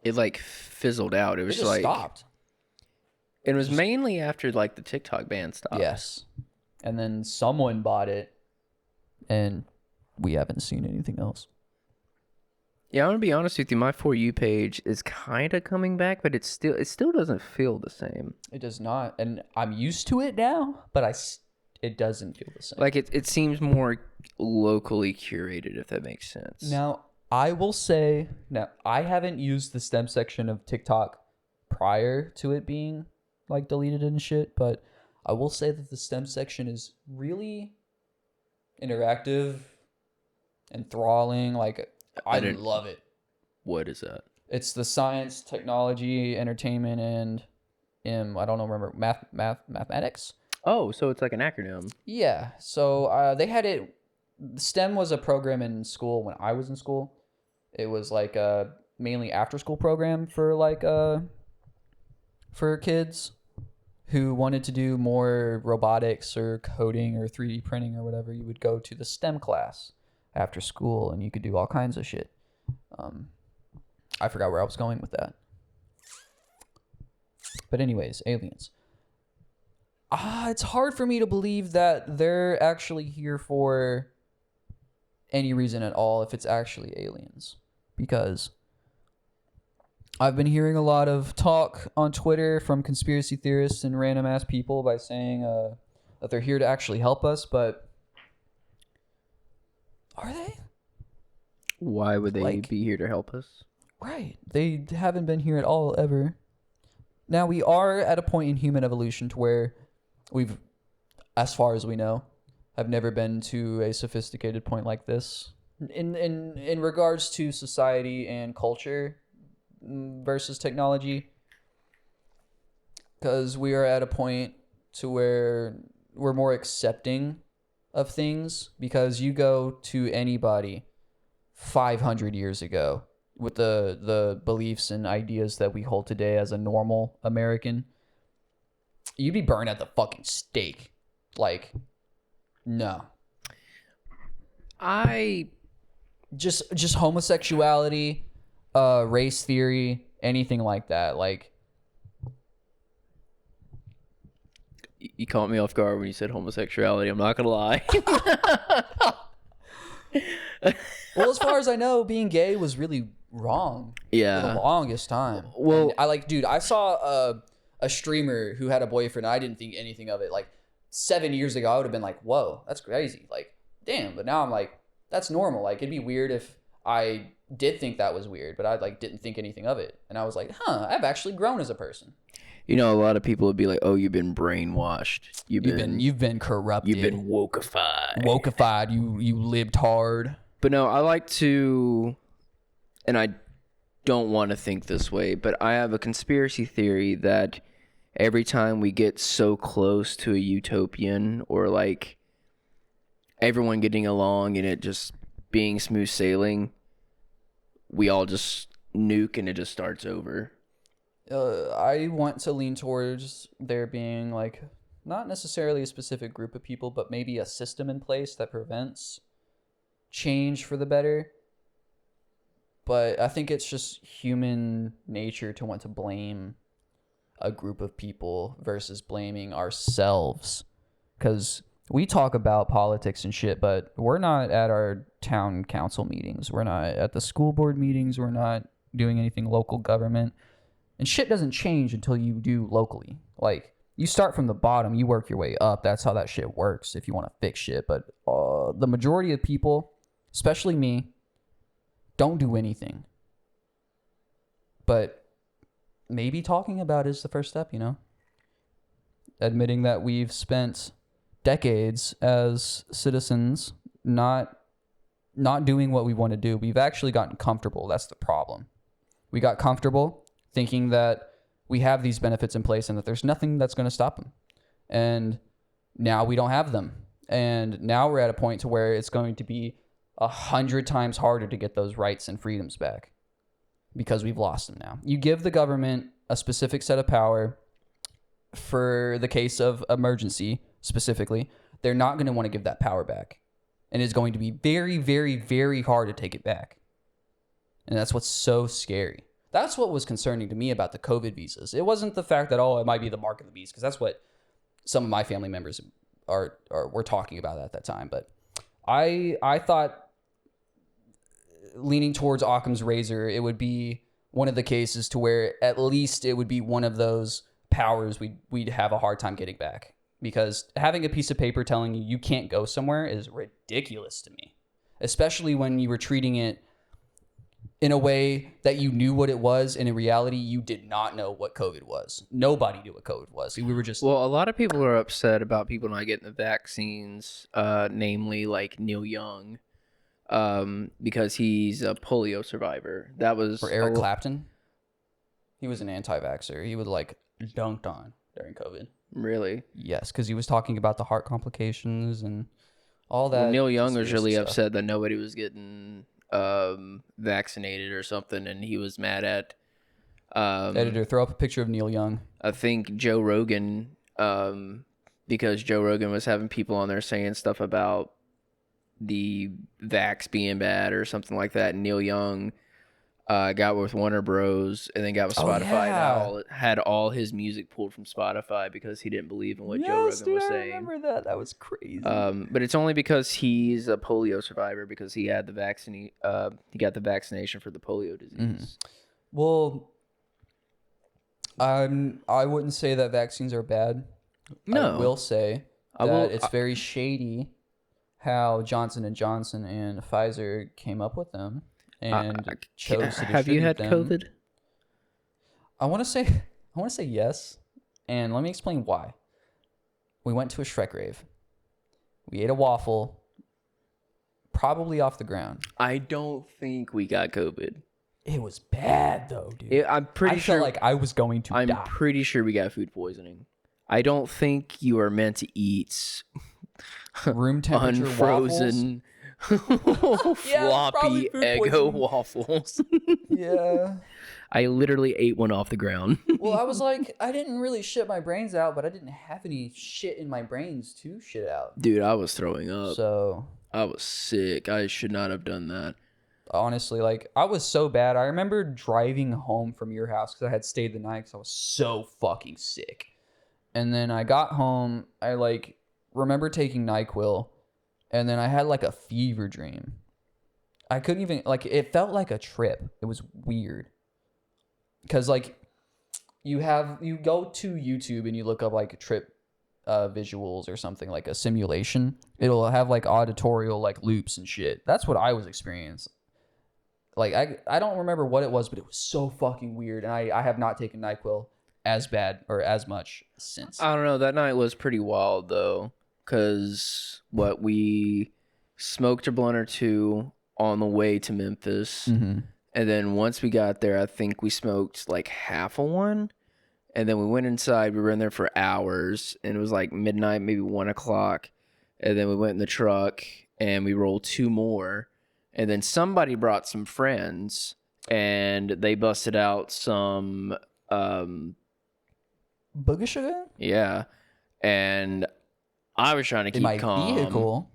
it like fizzled out. It It was just like stopped. it was mainly after like the TikTok ban stopped. Yes. And then someone bought it, and we haven't seen anything else. Yeah, I'm gonna be honest with you. My For You page is kind of coming back, but it still doesn't feel the same. It does not, and I'm used to it now, but it doesn't feel the same. Like it seems more locally curated, if that makes sense. Now, I will say, I haven't used the STEM section of TikTok prior to it being like deleted and shit, but I will say that the STEM section is really interactive, enthralling. Like, I love it. What is that? It's the science, technology, entertainment, and I don't know, remember mathematics. Oh, so it's like an acronym. Yeah. So they had it. STEM was a program in school when I was in school. It was like a mainly after school program for like for kids who wanted to do more robotics or coding or 3D printing or whatever, you would go to the STEM class after school, and you could do all kinds of shit. I forgot where I was going with that. But anyways, aliens. It's hard for me to believe that they're actually here for any reason at all if it's actually aliens. Because I've been hearing a lot of talk on Twitter from conspiracy theorists and random ass people by saying that they're here to actually help us, but are they? Why would they be here to help us? Right. They haven't been here at all ever. Now we are at a point in human evolution to where we've, as far as we know, have never been to a sophisticated point like this. In regards to society and culture versus technology, because we are at a point to where we're more accepting of things, because you go to anybody 500 years ago with the beliefs and ideas that we hold today as a normal American, you'd be burned at the fucking stake. Like, no. Just homosexuality, race theory, anything like that. Like, you caught me off guard when you said homosexuality. I'm not gonna lie. well, as far as I know, being gay was really wrong. Yeah. For the longest time. Well, and I saw a streamer who had a boyfriend. I didn't think anything of it. Like 7 years ago, I would have been like, "Whoa, that's crazy." Like, damn. But now I'm like, that's normal. Like, it'd be weird if I did think that was weird, but I didn't think anything of it. And I was like, "Huh, I've actually grown as a person." You know, a lot of people would be like, "Oh, you've been brainwashed. You've been corrupted. You've been wokeified. Wokeified. You lived hard." But no, I like to, and I don't want to think this way, but I have a conspiracy theory that every time we get so close to a utopian or like everyone getting along and it just being smooth sailing, we all just nuke and it just starts over. I want to lean towards there being like not necessarily a specific group of people, but maybe a system in place that prevents change for the better. But I think it's just human nature to want to blame a group of people versus blaming ourselves, because we talk about politics and shit, but we're not at our town council meetings, we're not at the school board meetings, we're not doing anything local government, and shit doesn't change until you do locally. Like, you start from the bottom, you work your way up. That's how that shit works if you want to fix shit. But the majority of people, especially me, don't do anything. But maybe talking about it is the first step, you know? Admitting that we've spent decades as citizens not doing what we want to do. We've actually gotten comfortable. That's the problem. We got comfortable thinking that we have these benefits in place and that there's nothing that's going to stop them. And now we don't have them. And now we're at a point to where it's going to be 100 times harder to get those rights and freedoms back because we've lost them now. You give the government a specific set of power for the case of emergency specifically. They're not going to want to give that power back. And it's going to be very, very, very hard to take it back. And that's what's so scary. That's what was concerning to me about the COVID visas. It wasn't the fact that, it might be the mark of the beast, because that's what some of my family members were talking about at that time. But I thought, leaning towards Occam's razor, it would be one of the cases to where at least it would be one of those powers we'd have a hard time getting back. Because having a piece of paper telling you can't go somewhere is ridiculous to me. Especially when you were treating it in a way that you knew what it was, and in reality, you did not know what COVID was. Nobody knew what COVID was. We were just... Well, a lot of people are upset about people not getting the vaccines, namely like Neil Young, because he's a polio survivor. That was... For Eric Clapton? He was an anti-vaxxer. He was dunked on during COVID. Really? Yes, because he was talking about the heart complications and all that. Well, Neil Young was really stuff. upset that nobody was getting vaccinated or something, and he was mad at editor, throw up a picture of Neil Young. I think Joe Rogan because Joe Rogan was having people on there saying stuff about the vax being bad or something like that. And Neil Young got with Warner Bros. And then got with Spotify. And had all his music pulled from Spotify because he didn't believe in what Joe Rogan was saying. I remember that. That was crazy. But it's only because he's a polio survivor because he had the vaccine. He got the vaccination for the polio disease. Mm-hmm. Well, I wouldn't say that vaccines are bad. No, I will say that it's very shady how Johnson and Johnson and Pfizer came up with them and chose to distribute them. Have you had COVID? I want to say yes, and let me explain why. We went to a Shrek rave. We ate a waffle, probably off the ground. I don't think we got COVID. It was bad though, dude. I'm pretty sure. I felt like I was going to die. I'm pretty sure we got food poisoning. I don't think you are meant to eat room temperature unfrozen floppy Eggo waffles. Yeah. I literally ate one off the ground. Well, I was like, I didn't really shit my brains out, but I didn't have any shit in my brains to shit out. Dude, I was throwing up. So I was sick. I should not have done that. Honestly, like, I was so bad. I remember driving home from your house because I had stayed the night because I was so fucking sick. And then I got home. I, like, remember taking NyQuil. And then I had, like, a fever dream. I couldn't even, like, it felt like a trip. It was weird. Because, like, you go to YouTube and you look up, like, trip visuals or something, like a simulation. It'll have, like, auditorial, like, loops and shit. That's what I was experiencing. Like, I don't remember what it was, but it was so fucking weird. And I have not taken NyQuil as bad or as much since. I don't know. That night was pretty wild, though. Because, we smoked a blunt or two on the way to Memphis. Mm-hmm. And then once we got there, I think we smoked, like, half of one. And then we went inside. We were in there for hours. And it was, like, midnight, maybe 1 o'clock. And then we went in the truck, and we rolled 2 more. And then somebody brought some friends, and they busted out some Booger sugar? Yeah. And I was trying to keep calm. In my vehicle.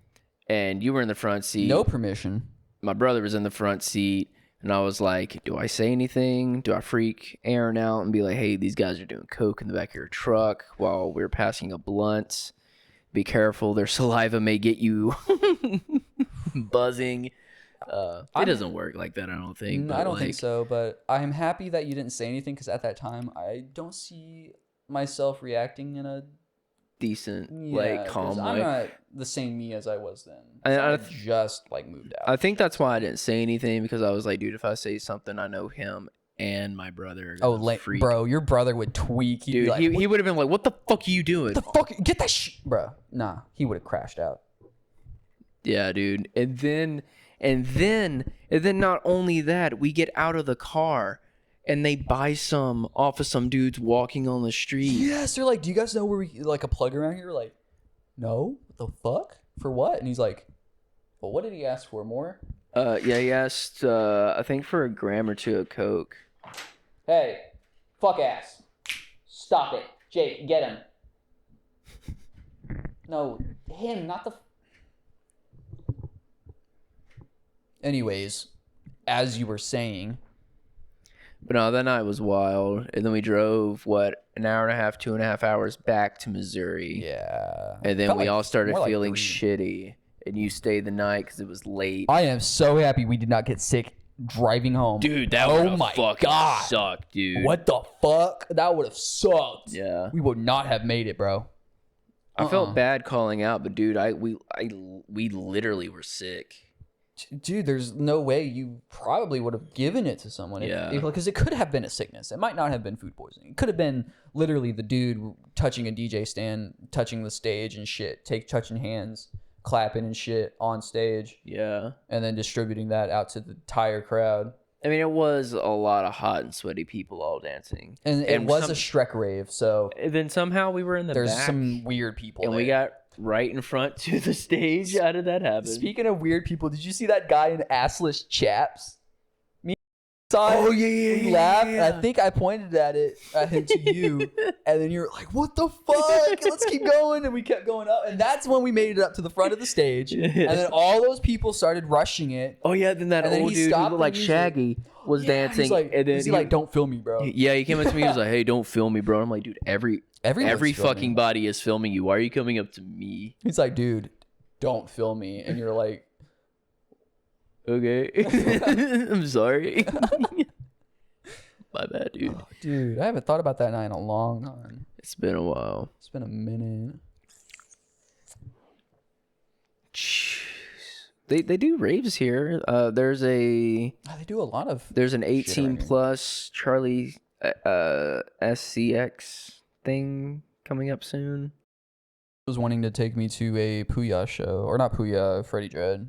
And you were in the front seat. No permission. My brother was in the front seat, and I was like, do I say anything? Do I freak Aaron out and be like, hey, these guys are doing coke in the back of your truck while we're passing a blunt? Be careful. Their saliva may get you buzzing. It doesn't work like that, I don't think. I don't think so, but I'm happy that you didn't say anything because at that time, I don't see myself reacting in a decent, calm way. I'm not the same me as I was then. I just, like, moved out. I think that's why I didn't say anything because I was like, dude, if I say something, I know him and my brother. Freak. Bro, your brother would tweak. He'd dude, like, he would have been like, what the fuck are you doing? What the fuck? Get that shit. Bro, nah, he would have crashed out. Yeah, dude. And then not only that, we get out of the car and they buy some off of some dudes walking on the street. Yes, they're like, do you guys know where we, like, a plug around here? We're like, no, what the fuck? For what? And he's like, well, what did he ask for? More? Yeah, he asked, I think for a gram or 2 of coke. Hey, fuck ass. Stop it. Jake, get him. No, him, not the... Anyways, as you were saying. But no, that night was wild. And then we drove, an hour and a half, 2.5 hours back to Missouri. Yeah. And then we all started feeling shitty. And you stayed the night because it was late. I am so happy we did not get sick driving home. Dude, that would have fucking sucked, dude. What the fuck? That would have sucked. Yeah. We would not have made it, bro. I felt bad calling out, but dude, we literally were sick. Dude, there's no way you probably would have given it to someone. Because it could have been a sickness. It might not have been food poisoning. It could have been literally the dude touching a DJ stand, touching the stage and shit, touching hands, clapping and shit on stage. Yeah. And then distributing that out to the entire crowd. I mean, it was a lot of hot and sweaty people all dancing. And it was a Shrek rave, so... And then somehow we were in the back. There's some weird people and there. We got right in front to the stage. How did that happen? Speaking of weird people, did you see that guy in assless chaps? Oh yeah, we laughed. And I think I pointed at him to you, and then you were like, "What the fuck? Let's keep going." And we kept going up, and that's when we made it up to the front of the stage. And then all those people started rushing it. Oh yeah, then that old dude who looked like Shaggy was dancing. He's like, and then he like, "Don't film me, bro." Yeah, he came up to me. He was like, "Hey, don't film me, bro." I'm like, "Dude, every fucking body is filming you. Why are you coming up to me?" He's like, "Dude, don't film me," and you're like, "Okay, I'm sorry." My bad, dude. Oh, dude, I haven't thought about that night in a long time. It's been a while. It's been a minute. Jeez. They do raves here. There's they do a lot of. There's an 18 plus Charlie SCX thing coming up soon. Was wanting to take me to a Puya show, or not Puya, Freddie Dread.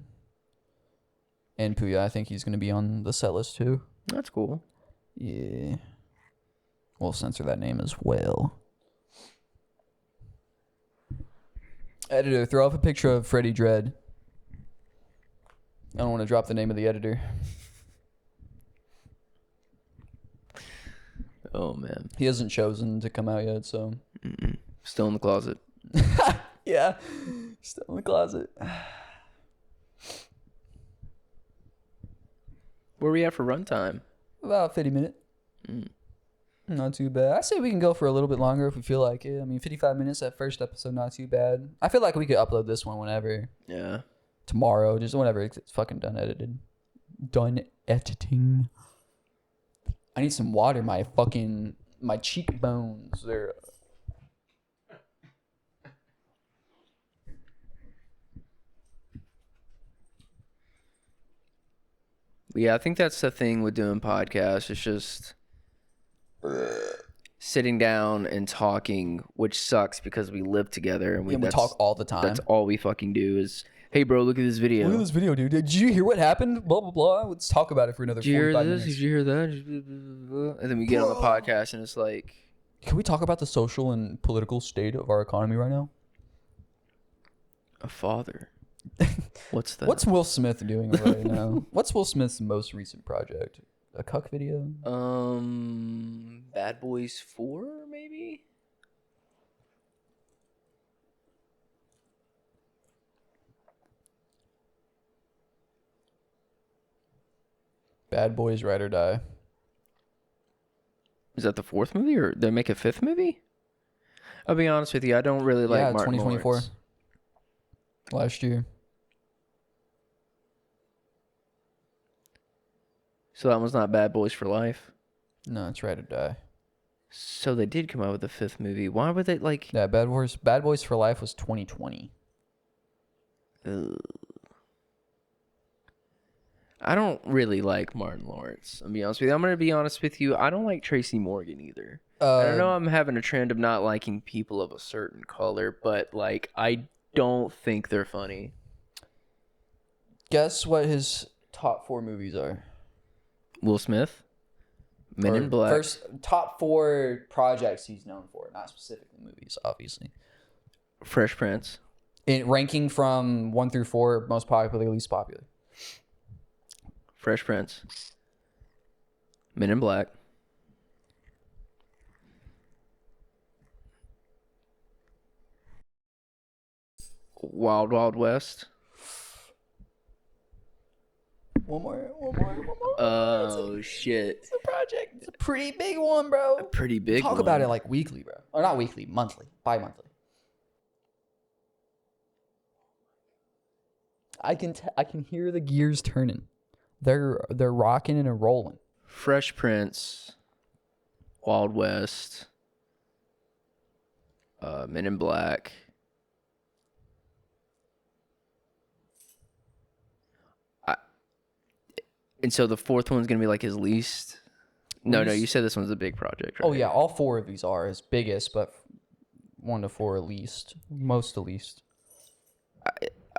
And Puya, I think he's going to be on the set list too. That's cool. Yeah. We'll censor that name as well. Editor, throw up a picture of Freddie Dread. I don't want to drop the name of the editor. Oh, man. He hasn't chosen to come out yet, so. Still in the closet. Yeah. Still in the closet. Where are we at for runtime? About 50 minutes. Not too bad. I say we can go for a little bit longer if we feel like it. I mean, 55 minutes that first episode, not too bad. I feel like we could upload this one whenever. Yeah. Tomorrow, just whenever it's fucking done edited. Done editing. I need some water. My cheekbones. They're... Yeah, I think that's the thing with doing podcasts. It's just sitting down and talking, which sucks because we live together and we talk all the time. That's all we fucking do is, hey, bro, look at this video. Look at this video, dude. Did you hear what happened? Blah, blah, blah. Let's talk about it for another 45 minutes. Did you hear that? And then we get on the podcast and it's like... Can we talk about the social and political state of our economy right now? A father. What's that? What's Will Smith doing right now? What's Will Smith's most recent project? A cuck video? Bad Boys 4, maybe? Bad Boys Ride or Die. Is that the fourth movie, or did they make a fifth movie? I'll be honest with you, I don't really like Martin 2024. Lawrence. Last year. So that one's not Bad Boys for Life? No, it's Ride or Die. So they did come out with a fifth movie. Why would they like... Yeah, Bad Boys for Life was 2020. I don't really like Martin Lawrence. I'll be honest with you. I'm going to be honest with you. I don't like Tracy Morgan either. I don't know, I'm having a trend of not liking people of a certain color, but like I don't think they're funny. Guess what his top 4 movies are? Will Smith, Men in Black. First, top 4 projects he's known for, not specifically movies, obviously. Fresh Prince. In ranking from 1 through 4, most popular, least popular. Fresh Prince. Men in Black. Wild Wild West. One more. Oh, shit. It's a project. It's a pretty big one, bro. A pretty big one. Talk about it like weekly, bro. Or not weekly, monthly, bi-monthly. I can hear the gears turning. They're rocking and rolling. Fresh Prince. Wild West. Men in Black. And so the fourth one's gonna be like his least. No, you said this one's a big project, right? Oh yeah, all 4 of these are his biggest, but 1 to 4 at least, most at least.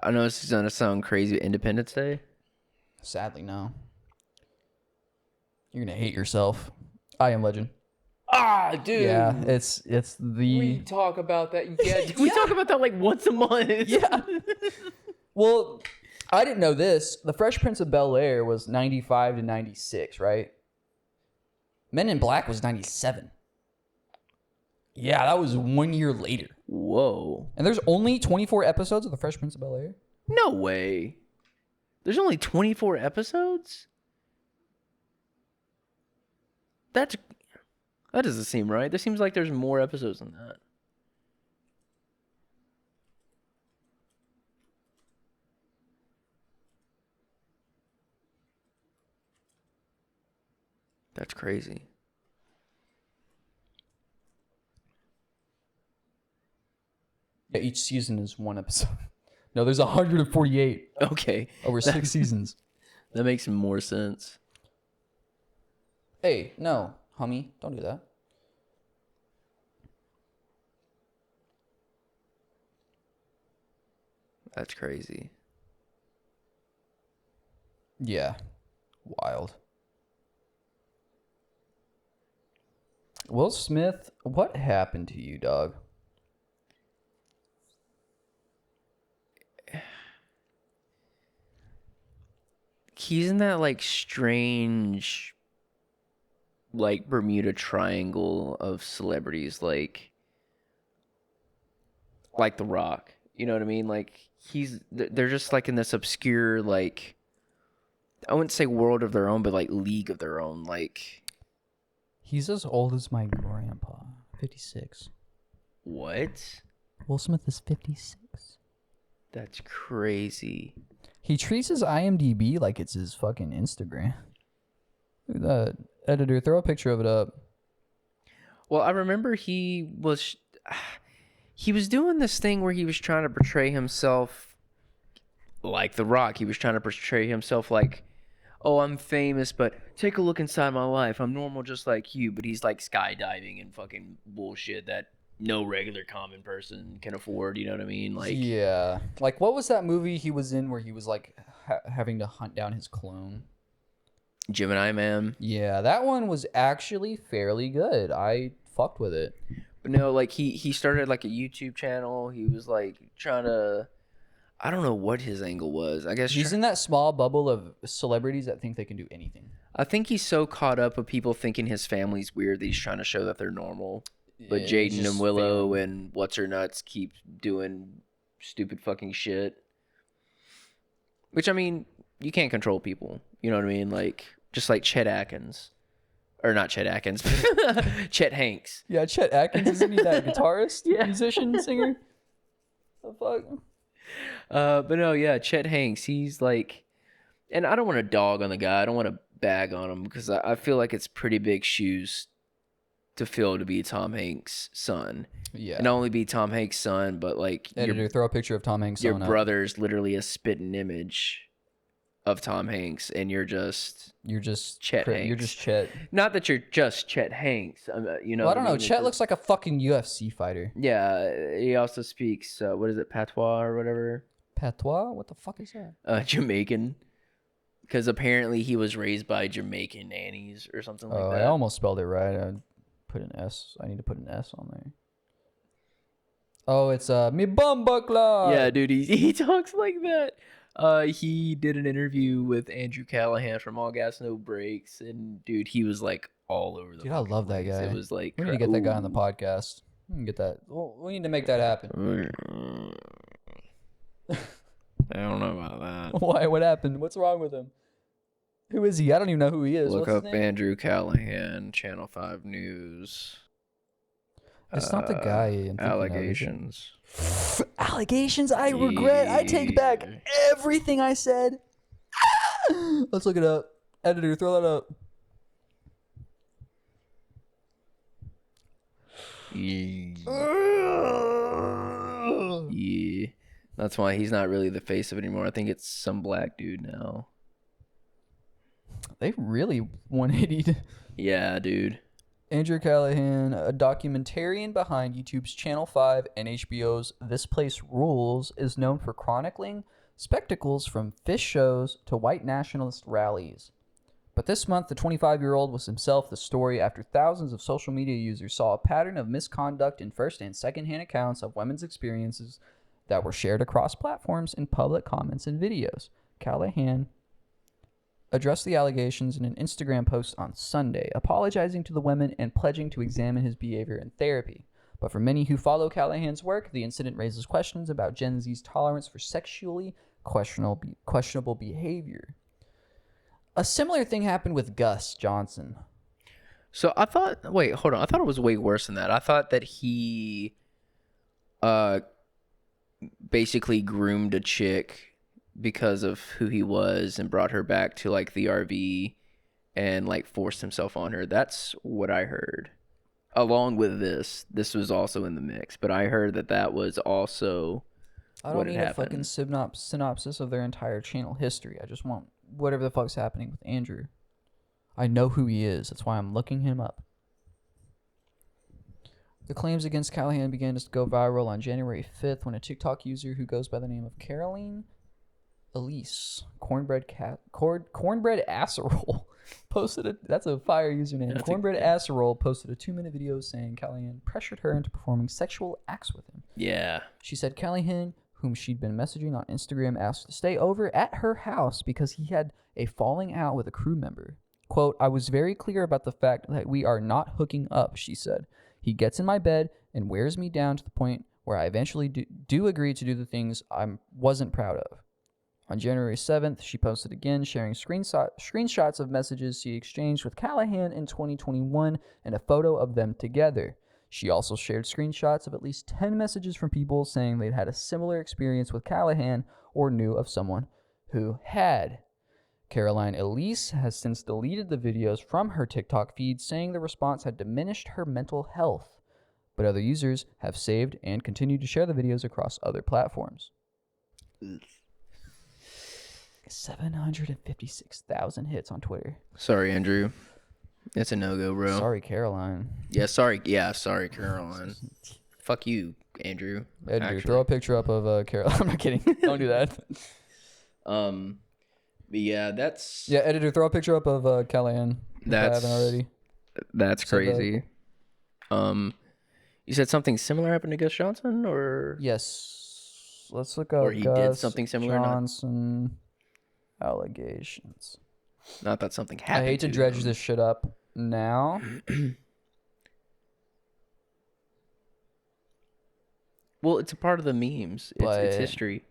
I know this is gonna sound crazy. Independence Day. Sadly, no. You're gonna hate yourself. I Am Legend. Ah, dude. Yeah, it's the. We talk about that. Yeah, we talk about that like once a month. Yeah. Well, I didn't know this. The Fresh Prince of Bel-Air was 95 to 96, right? Men in Black was 97. Yeah, that was 1 year later. Whoa. And there's only 24 episodes of The Fresh Prince of Bel-Air? No way. There's only 24 episodes? That doesn't seem right. That seems like there's more episodes than that. That's crazy. Yeah, each season is one episode. No, there's 148 Okay. over 6 seasons. That makes more sense. Hey, no, homie, don't do that. That's crazy. Yeah, wild. Will Smith, what happened to you, dog? He's in that like strange like Bermuda Triangle of celebrities, like The Rock. You know what I mean? Like they're just like in this obscure, like, I wouldn't say world of their own, but like league of their own. Like, He's as old as my grandpa, 56. what? Will Smith is 56. That's crazy. He treats his IMDb like it's his fucking Instagram. Look at that. Editor, throw a picture of it up. Well, I remember he was doing this thing where he was trying to portray himself like The Rock. He was trying to portray himself like, oh, I'm famous, but take a look inside my life. I'm normal just like you. But he's like skydiving and fucking bullshit that no regular common person can afford. You know what I mean? Like, yeah. Like, what was that movie he was in where he was like having to hunt down his clone? Gemini Man. Yeah, that one was actually fairly good. I fucked with it. But no, like he started like a YouTube channel. He was like trying to, I don't know what his angle was. I guess He's in that small bubble of celebrities that think they can do anything. I think he's so caught up with people thinking his family's weird that he's trying to show that they're normal. But Yeah, Jaden and Willow and What's Her Nuts keep doing stupid fucking shit. Which, I mean, you can't control people. You know what I mean? Like, just like Chet Atkins. Or not Chet Atkins. Chet Hanks. Yeah, Chet Atkins, isn't he that guitarist, Yeah. musician, singer? The fuck? But no, yeah, Chet Hanks, he's like... And I don't want to dog on the guy. I don't want to bag on him because I feel like it's pretty big shoes to fill to be Tom Hanks' son. Yeah. And not only be Tom Hanks' son, but like Editor, throw a picture of Tom Hanks. your on brother's literally a spitting image of Tom Hanks, and you're just Chet Hanks. You're just Chet. Not that you're just Chet Hanks. You know. Well, I don't know. mean? Chet looks like a fucking UFC fighter. Yeah, he also speaks. What is it, patois or whatever? Patois? What the fuck is that? Jamaican. Because apparently he was raised by Jamaican nannies or something like that. I almost spelled it right. I put an S. I need to put an S on there. Oh, it's me bumbaclaw. Yeah, dude, he talks like that. He did an interview with Andrew Callahan from All Gas No Brakes, and dude, he was like all over the. Dude, I love that place. guy. It was like We need to get that guy on the podcast. We can get that. We need to make that happen. I don't know about that. Why? What happened? What's wrong with him? Who is he? I don't even know who he is. Look What's up his name? Andrew Callahan, Channel 5 News. It's not the guy. I'm thinking of, Allegations. Allegations. I regret. I take back everything I said. Let's look it up. Editor, throw that up. Yeah. That's why he's not really the face of it anymore. I think it's some black dude now. They really 180'd. Yeah, dude. Andrew Callahan, a documentarian behind YouTube's Channel 5 and HBO's This Place Rules, is known for chronicling spectacles from fish shows to white nationalist rallies. But this month, the 25-year-old was himself the story after thousands of social media users saw a pattern of misconduct in first and second-hand accounts of women's experiences that were shared across platforms in public comments and videos. Callahan addressed the allegations in an Instagram post on Sunday, apologizing to the women and pledging to examine his behavior in therapy. But for many who follow Callahan's work, the incident raises questions about Gen Z's tolerance for sexually questionable behavior. A similar thing happened with Gus Johnson. So I thought, wait, hold on. I thought it was way worse than that. I thought that he basically groomed a chick because of who he was and brought her back to like the RV and like forced himself on her. That's what I heard. Along with this was also in the mix, but I heard that was also I don't need a fucking synopsis of their entire channel history. I just want whatever the fuck's happening with Andrew. I know who he is. That's why I'm looking him up. The claims against Callahan began to go viral on January 5th when a TikTok user who goes by the name of Caroline Elise Cornbread Asserole posted that's a fire username. Cornbread Asserole posted a 2-minute video saying Callahan pressured her into performing sexual acts with him. Yeah. She said Callahan, whom she'd been messaging on Instagram, asked to stay over at her house because he had a falling out with a crew member. Quote, I was very clear about the fact that we are not hooking up, she said. He gets in my bed and wears me down to the point where I eventually do agree to do the things I wasn't proud of. On January 7th, she posted again, sharing screenshots of messages she exchanged with Callahan in 2021 and a photo of them together. She also shared screenshots of at least 10 messages from people saying they'd had a similar experience with Callahan or knew of someone who had. Caroline Elise has since deleted the videos from her TikTok feed, saying the response had diminished her mental health. But other users have saved and continue to share the videos across other platforms. 756,000 hits on Twitter. Sorry, Andrew. It's a no-go, bro. Sorry, Caroline. Yeah, sorry, Caroline. Fuck you, Andrew. Andrew, throw a picture up of Caroline. I'm not kidding. Don't do that. But yeah, that's... Yeah, editor, throw a picture up of Callahan. If I haven't already. That's crazy. You said something similar happened to Gus Johnson, or... Yes. Let's look up or he Gus did something similar. Johnson allegations. Not that something happened. I hate to dredge this shit up now. Well, it's a part of the memes. It's history.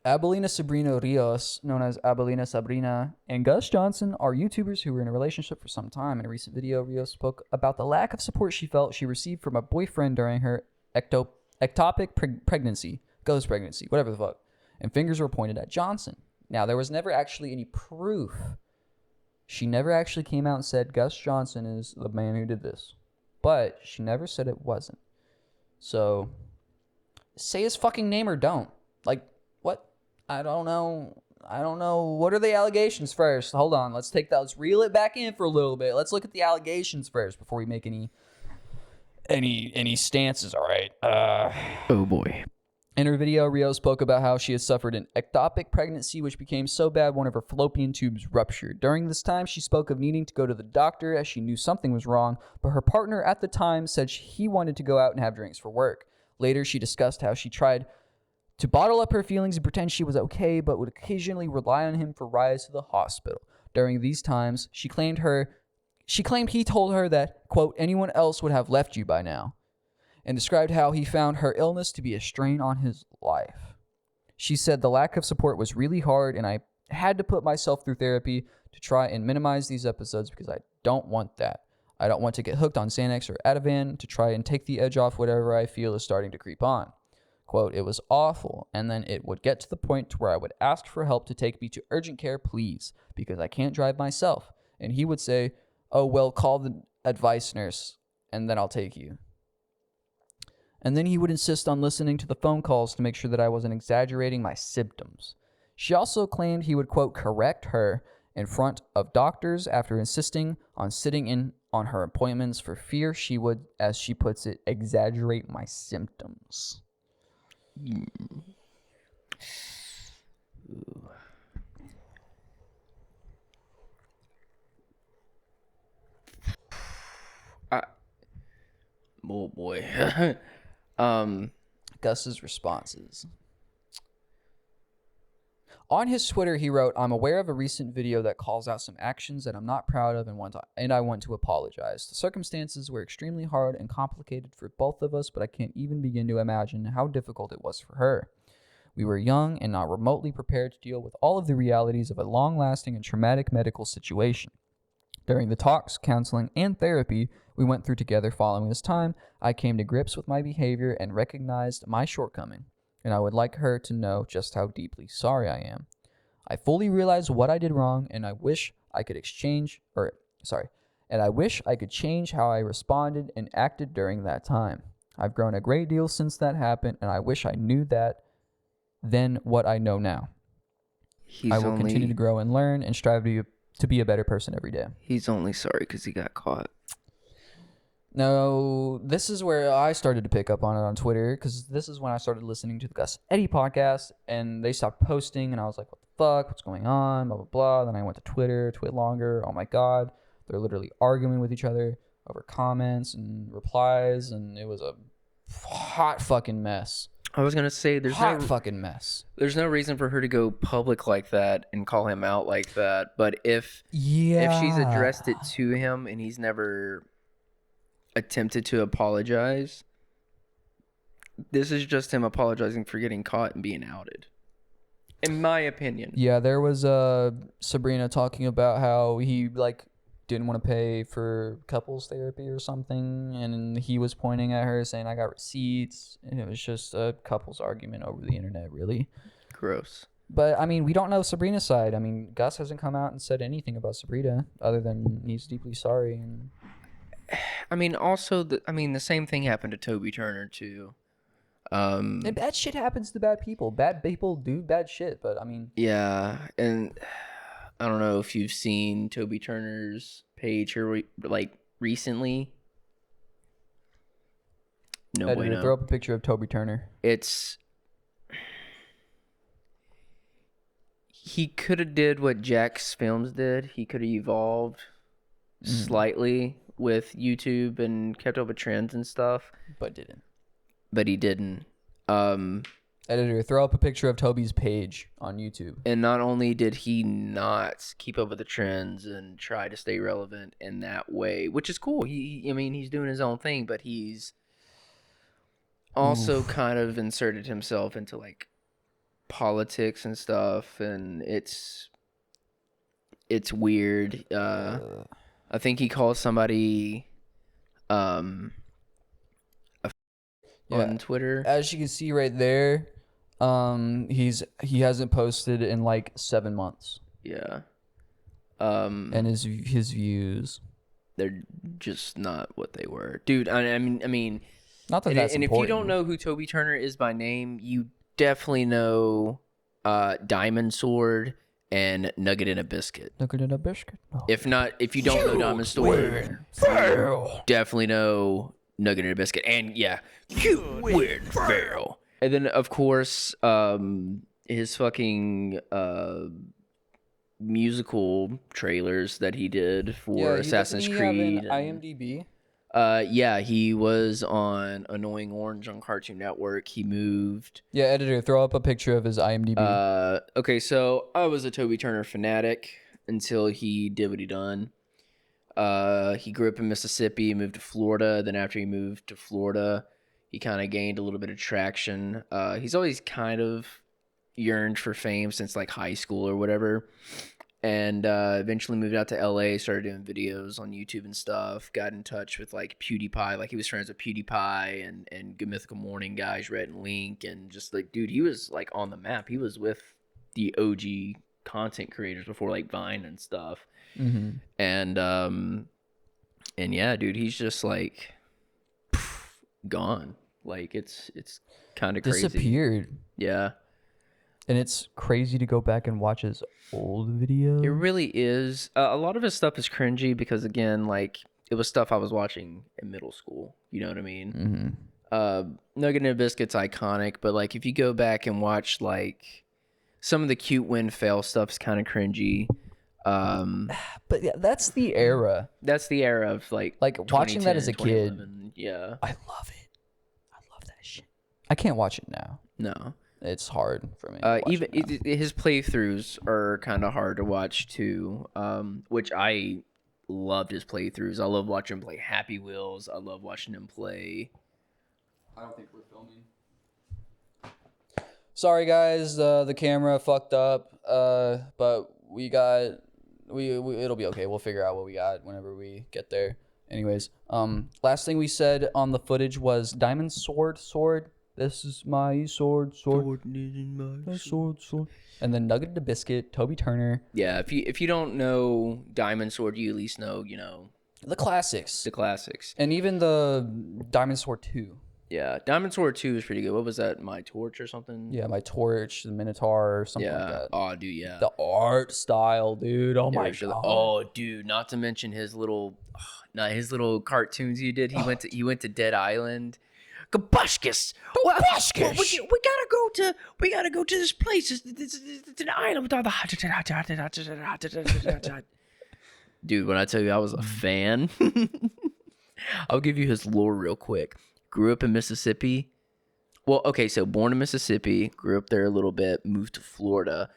Abelina Sabrina Rios, known as Abelina Sabrina, and Gus Johnson are YouTubers who were in a relationship for some time. In a recent video, Rios spoke about the lack of support she felt she received from a boyfriend during her ectopic pregnancy, ghost pregnancy, whatever the fuck, and fingers were pointed at Johnson. Now, there was never actually any proof. She never actually came out and said Gus Johnson is the man who did this, but she never said it wasn't. So, say his fucking name or don't. Like, what? I don't know. What are the allegations first? Hold on. Let's reel it back in for a little bit. Let's look at the allegations first before we make any stances, all right? Oh, boy. In her video, Rio spoke about how she had suffered an ectopic pregnancy, which became so bad one of her fallopian tubes ruptured. During this time, she spoke of needing to go to the doctor as she knew something was wrong, but her partner at the time said he wanted to go out and have drinks for work. Later, she discussed how she tried to bottle up her feelings and pretend she was okay, but would occasionally rely on him for rides to the hospital. During these times, she claimed he told her that, quote, anyone else would have left you by now, and described how he found her illness to be a strain on his life. She said the lack of support was really hard, and I had to put myself through therapy to try and minimize these episodes because I don't want that. I don't want to get hooked on Xanax or Ativan to try and take the edge off whatever I feel is starting to creep on. Quote, it was awful, and then it would get to the point to where I would ask for help to take me to urgent care, please, because I can't drive myself. And he would say, oh, well, call the advice nurse, and then I'll take you. And then he would insist on listening to the phone calls to make sure that I wasn't exaggerating my symptoms. She also claimed he would, quote, correct her in front of doctors after insisting on sitting in on her appointments for fear she would, as she puts it, exaggerate my symptoms. Oh boy. Gus's responses. On his Twitter, he wrote, "I'm aware of a recent video that calls out some actions that I'm not proud of and I want to apologize. The circumstances were extremely hard and complicated for both of us, but I can't even begin to imagine how difficult it was for her. We were young and not remotely prepared to deal with all of the realities of a long-lasting and traumatic medical situation. During the talks, counseling, and therapy we went through together following this time, I came to grips with my behavior and recognized my shortcoming, and I would like her to know just how deeply sorry I am. I fully realize what I did wrong, and I wish I could change how I responded and acted during that time. I've grown a great deal since that happened, and I wish I knew that then what I know now. I will continue to grow and learn and strive to be a better person every day." He's only sorry because he got caught. Now, this is where I started to pick up on it on Twitter, because this is when I started listening to the Gus Eddie podcast, and they stopped posting, and I was like, what the fuck? What's going on? Blah, blah, blah. Then I went to Twitter, Twit longer. Oh my God. They're literally arguing with each other over comments and replies, and it was a hot fucking mess. I was going to say, fucking mess. There's no reason for her to go public like that and call him out like that, but if she's addressed it to him and he's never attempted to apologize, this is just him apologizing for getting caught and being outed, in my opinion. Yeah, there was Sabrina talking about how he didn't want to pay for couples therapy or something, and he was pointing at her saying, I got receipts, and it was just a couples argument over the internet, really. Gross. But I mean, we don't know Sabrina's side. I mean, Gus hasn't come out and said anything about Sabrina other than he's deeply sorry. And I mean, also, the same thing happened to Toby Turner, too. And bad shit happens to bad people. Bad people do bad shit, but I mean... Yeah, and I don't know if you've seen Toby Turner's page here, recently. No way, no. Throw up a picture of Toby Turner. He could have did what Jack's Films did. He could have evolved slightly with YouTube and kept up with trends and stuff. But didn't. But he didn't. Editor, throw up a picture of Toby's page on YouTube. And not only did he not keep up with the trends and try to stay relevant in that way, which is cool. He's doing his own thing, but he's also kind of inserted himself into politics and stuff, and it's weird. I think he called somebody on Twitter. As you can see right there, he hasn't posted in 7 months. Yeah. And his views, they're just not what they were, dude. I mean, not that that's and important. If you don't know who Toby Turner is by name, you definitely Diamond Sword and Nugget in a Biscuit. Nugget in a Biscuit. Oh. If you don't know Diamond Sword, definitely know Nugget in a Biscuit. And yeah, cute, weird, feral. And then of course, his fucking musical trailers that he did for Assassin's Creed. IMDb. Yeah, he was on Annoying Orange on Cartoon Network. He moved. Yeah, editor, throw up a picture of his IMDb. Okay, so I was a Toby Turner fanatic until he did what he done. He grew up in Mississippi, moved to Florida. Then after he moved to Florida, he kind of gained a little bit of traction. He's always kind of yearned for fame since high school or whatever. And eventually moved out to LA, started doing videos on YouTube and stuff, got in touch with PewDiePie. He was friends with PewDiePie and Good Mythical Morning guys, Rhett and Link, and just dude, he was on the map. He was with the OG content creators before Vine and stuff. Mm-hmm. And yeah, dude, he's just gone. It's kind of crazy. Disappeared. Yeah. And it's crazy to go back and watch his old videos. It really is. A lot of his stuff is cringy because, again, it was stuff I was watching in middle school. You know what I mean? Mm-hmm. Nugget and Biscuit's iconic, but if you go back and watch some of the cute win fail stuff's kind of cringy. But yeah, that's the era. That's the era of watching that as a kid. Yeah, I love it. I love that shit. I can't watch it now. No. it's hard for me. To watch Even it now. his playthroughs are kind of hard to watch too. Which I loved his playthroughs. I love watching him play Happy Wheels. I love watching him play. I don't think we're filming. Sorry guys, the camera fucked up. But we got we it'll be okay. We'll figure out what we got whenever we get there. Anyways, last thing we said on the footage was Diamond sword. This is my sword. My sword. And then Nugget the Biscuit, Toby Turner. Yeah, if you don't know Diamond Sword, you at least know The classics. the classics. And even the Diamond Sword 2. Yeah, Diamond Sword 2 is pretty good. What was that? My Torch or something? Yeah, my Torch, the Minotaur, or something like that. Oh, dude, yeah. The art style, dude. Oh my sure god. Oh, dude, not to mention his little cartoons he did. He went to Dead Island. Gabushkas. We gotta go to this place. It's an island. Dude, when I tell you I was a fan, I'll give you his lore real quick. Grew up in Mississippi. Well, okay, so born in Mississippi, grew up there a little bit, moved to Florida.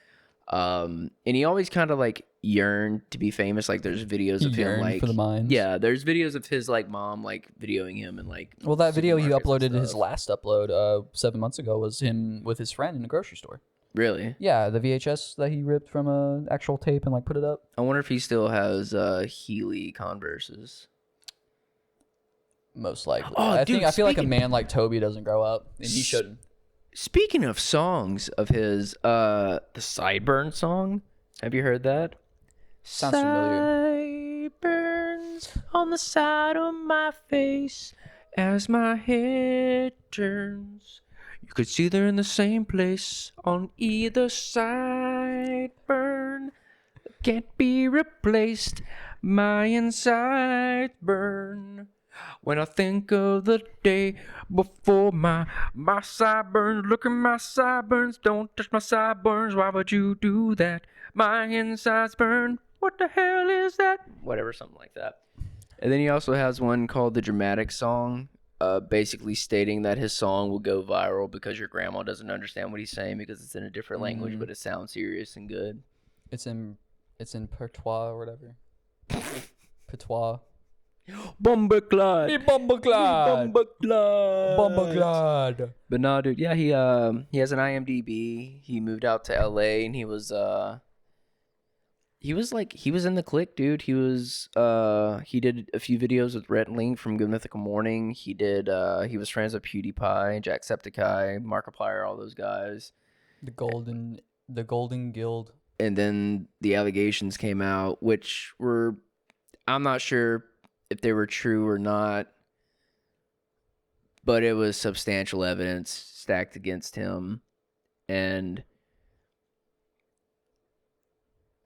And he always kind of like yearned to be famous. Like there's videos of him like for the mines. Yeah, there's videos of his like mom like videoing him and like. Well, that video he supermarkets and uploaded, his stuff. last upload, 7 months ago, was him with his friend in a grocery store. Really? Yeah, the VHS that he ripped from a actual tape and like put it up. I wonder if he still has Healy Converses. Most likely. Oh, I dude, feel like a speaking- man like Toby doesn't grow up, and he shouldn't. Speaking of songs of his, the Sideburn song. Have you heard that? Sounds familiar. Sideburns on the side of my face as my head turns. You could see they're in the same place on either side. Burn can't be replaced. My insides burn. When I think of the day before my sideburns, look at my sideburns, don't touch my sideburns, why would you do that? My insides burn, what the hell is that? Whatever, something like that. And then he also has one called The Dramatic Song, basically stating that his song will go viral because your grandma doesn't understand what he's saying because it's in a different language, but it sounds serious and good. It's in patois or whatever. Patois. Bumbleclad. Bumbleclad. Bumbleclad. But no, dude, yeah, he has an IMDb. He moved out to LA and he was in the clique, dude. He did a few videos with Rhett and Link from Good Mythical Morning. He was friends with PewDiePie, Jacksepticeye, Markiplier, all those guys. The Golden Guild. And then the allegations came out, which were, I'm not sure if they were true or not, but it was substantial evidence stacked against him, and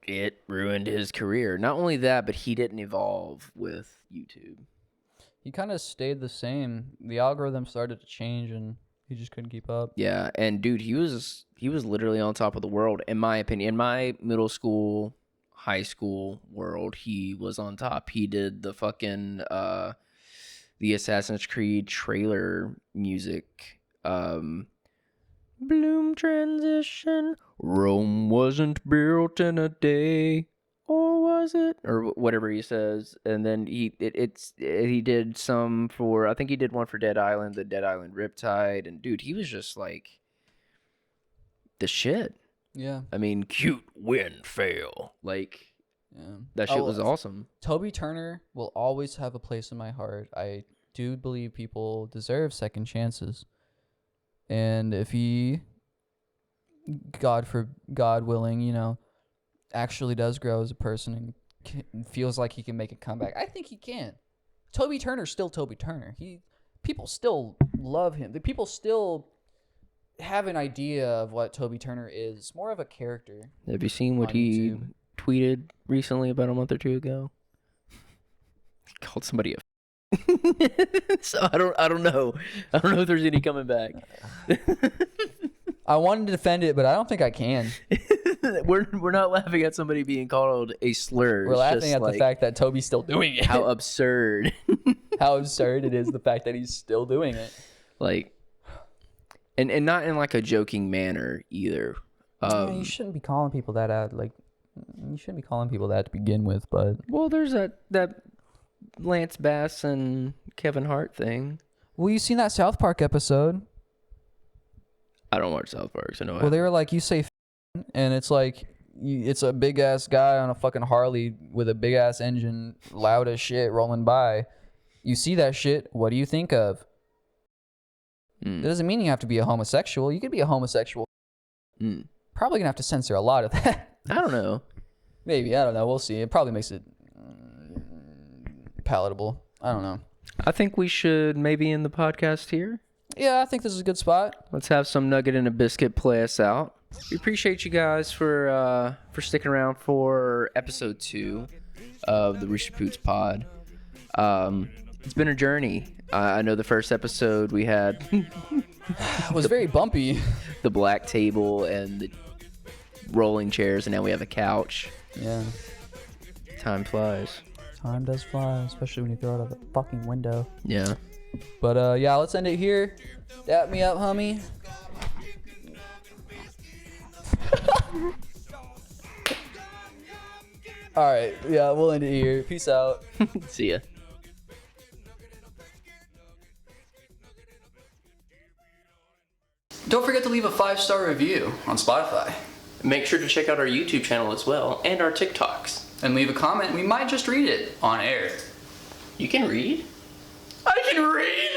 it ruined his career. Not only that, but he didn't evolve with YouTube. He kind of stayed the same. The algorithm started to change, and he just couldn't keep up. Yeah, and dude, he was literally on top of the world, in my opinion. In my middle school, high school world, he was on top. He did the fucking the Assassin's Creed trailer music. Bloom transition. Rome wasn't built in a day, or was it? Or whatever he says. And then he did some for, I think he did one for Dead Island, the Dead Island Riptide, and dude, he was just like the shit. Yeah. I mean, cute win fail. Like, Yeah. that shit was awesome. Toby Turner will always have a place in my heart. I do believe people deserve second chances. And if he, God willing, actually does grow as a person and feels like he can make a comeback, I think he can. Toby Turner's still Toby Turner. People still love him. The people still have an idea of what Toby Turner is. It's more of a character. Have you seen what on he YouTube. tweeted recently about a month or two ago? He called somebody a so I don't know. I don't know if there's any coming back. I wanted to defend it, but I don't think I can. We're not laughing at somebody being called a slur. We're It's laughing just at the like fact that Toby's still doing it. how absurd. How absurd it is, the fact that he's still doing it. Like, and not in like a joking manner either. You shouldn't be calling people that out. Like, you shouldn't be calling people that to begin with. But well, there's that Lance Bass and Kevin Hart thing. well, you seen that South Park episode? I don't watch South Park, so no. Well, they were like, you say, and it's like, it's a big ass guy on a fucking Harley with a big ass engine, loud as shit, rolling by. You see that shit. What do you think of? That doesn't mean you have to be a homosexual. You could be a homosexual. Probably gonna have to censor a lot of that. I don't know. Maybe, I don't know. We'll see. It probably makes it palatable. I don't know. I think we should maybe end the podcast here. Yeah, I think this is a good spot. Let's have some nugget and a biscuit play us out. We appreciate you guys for sticking around for episode 2 of the Rooster Poots pod. It's been a journey. I know the first episode we had It was very bumpy. the black table and the rolling chairs, and now we have a couch. Yeah. Time flies. Time does fly, especially when you throw it out the fucking window. Yeah. But yeah, let's end it here. Dap me up, homie. All right, yeah, we'll end it here. Peace out. See ya. Don't forget to leave a 5-star review on Spotify. Make sure to check out our YouTube channel as well, and our TikToks. And leave a comment. We might just read it on air. You can read? I can read!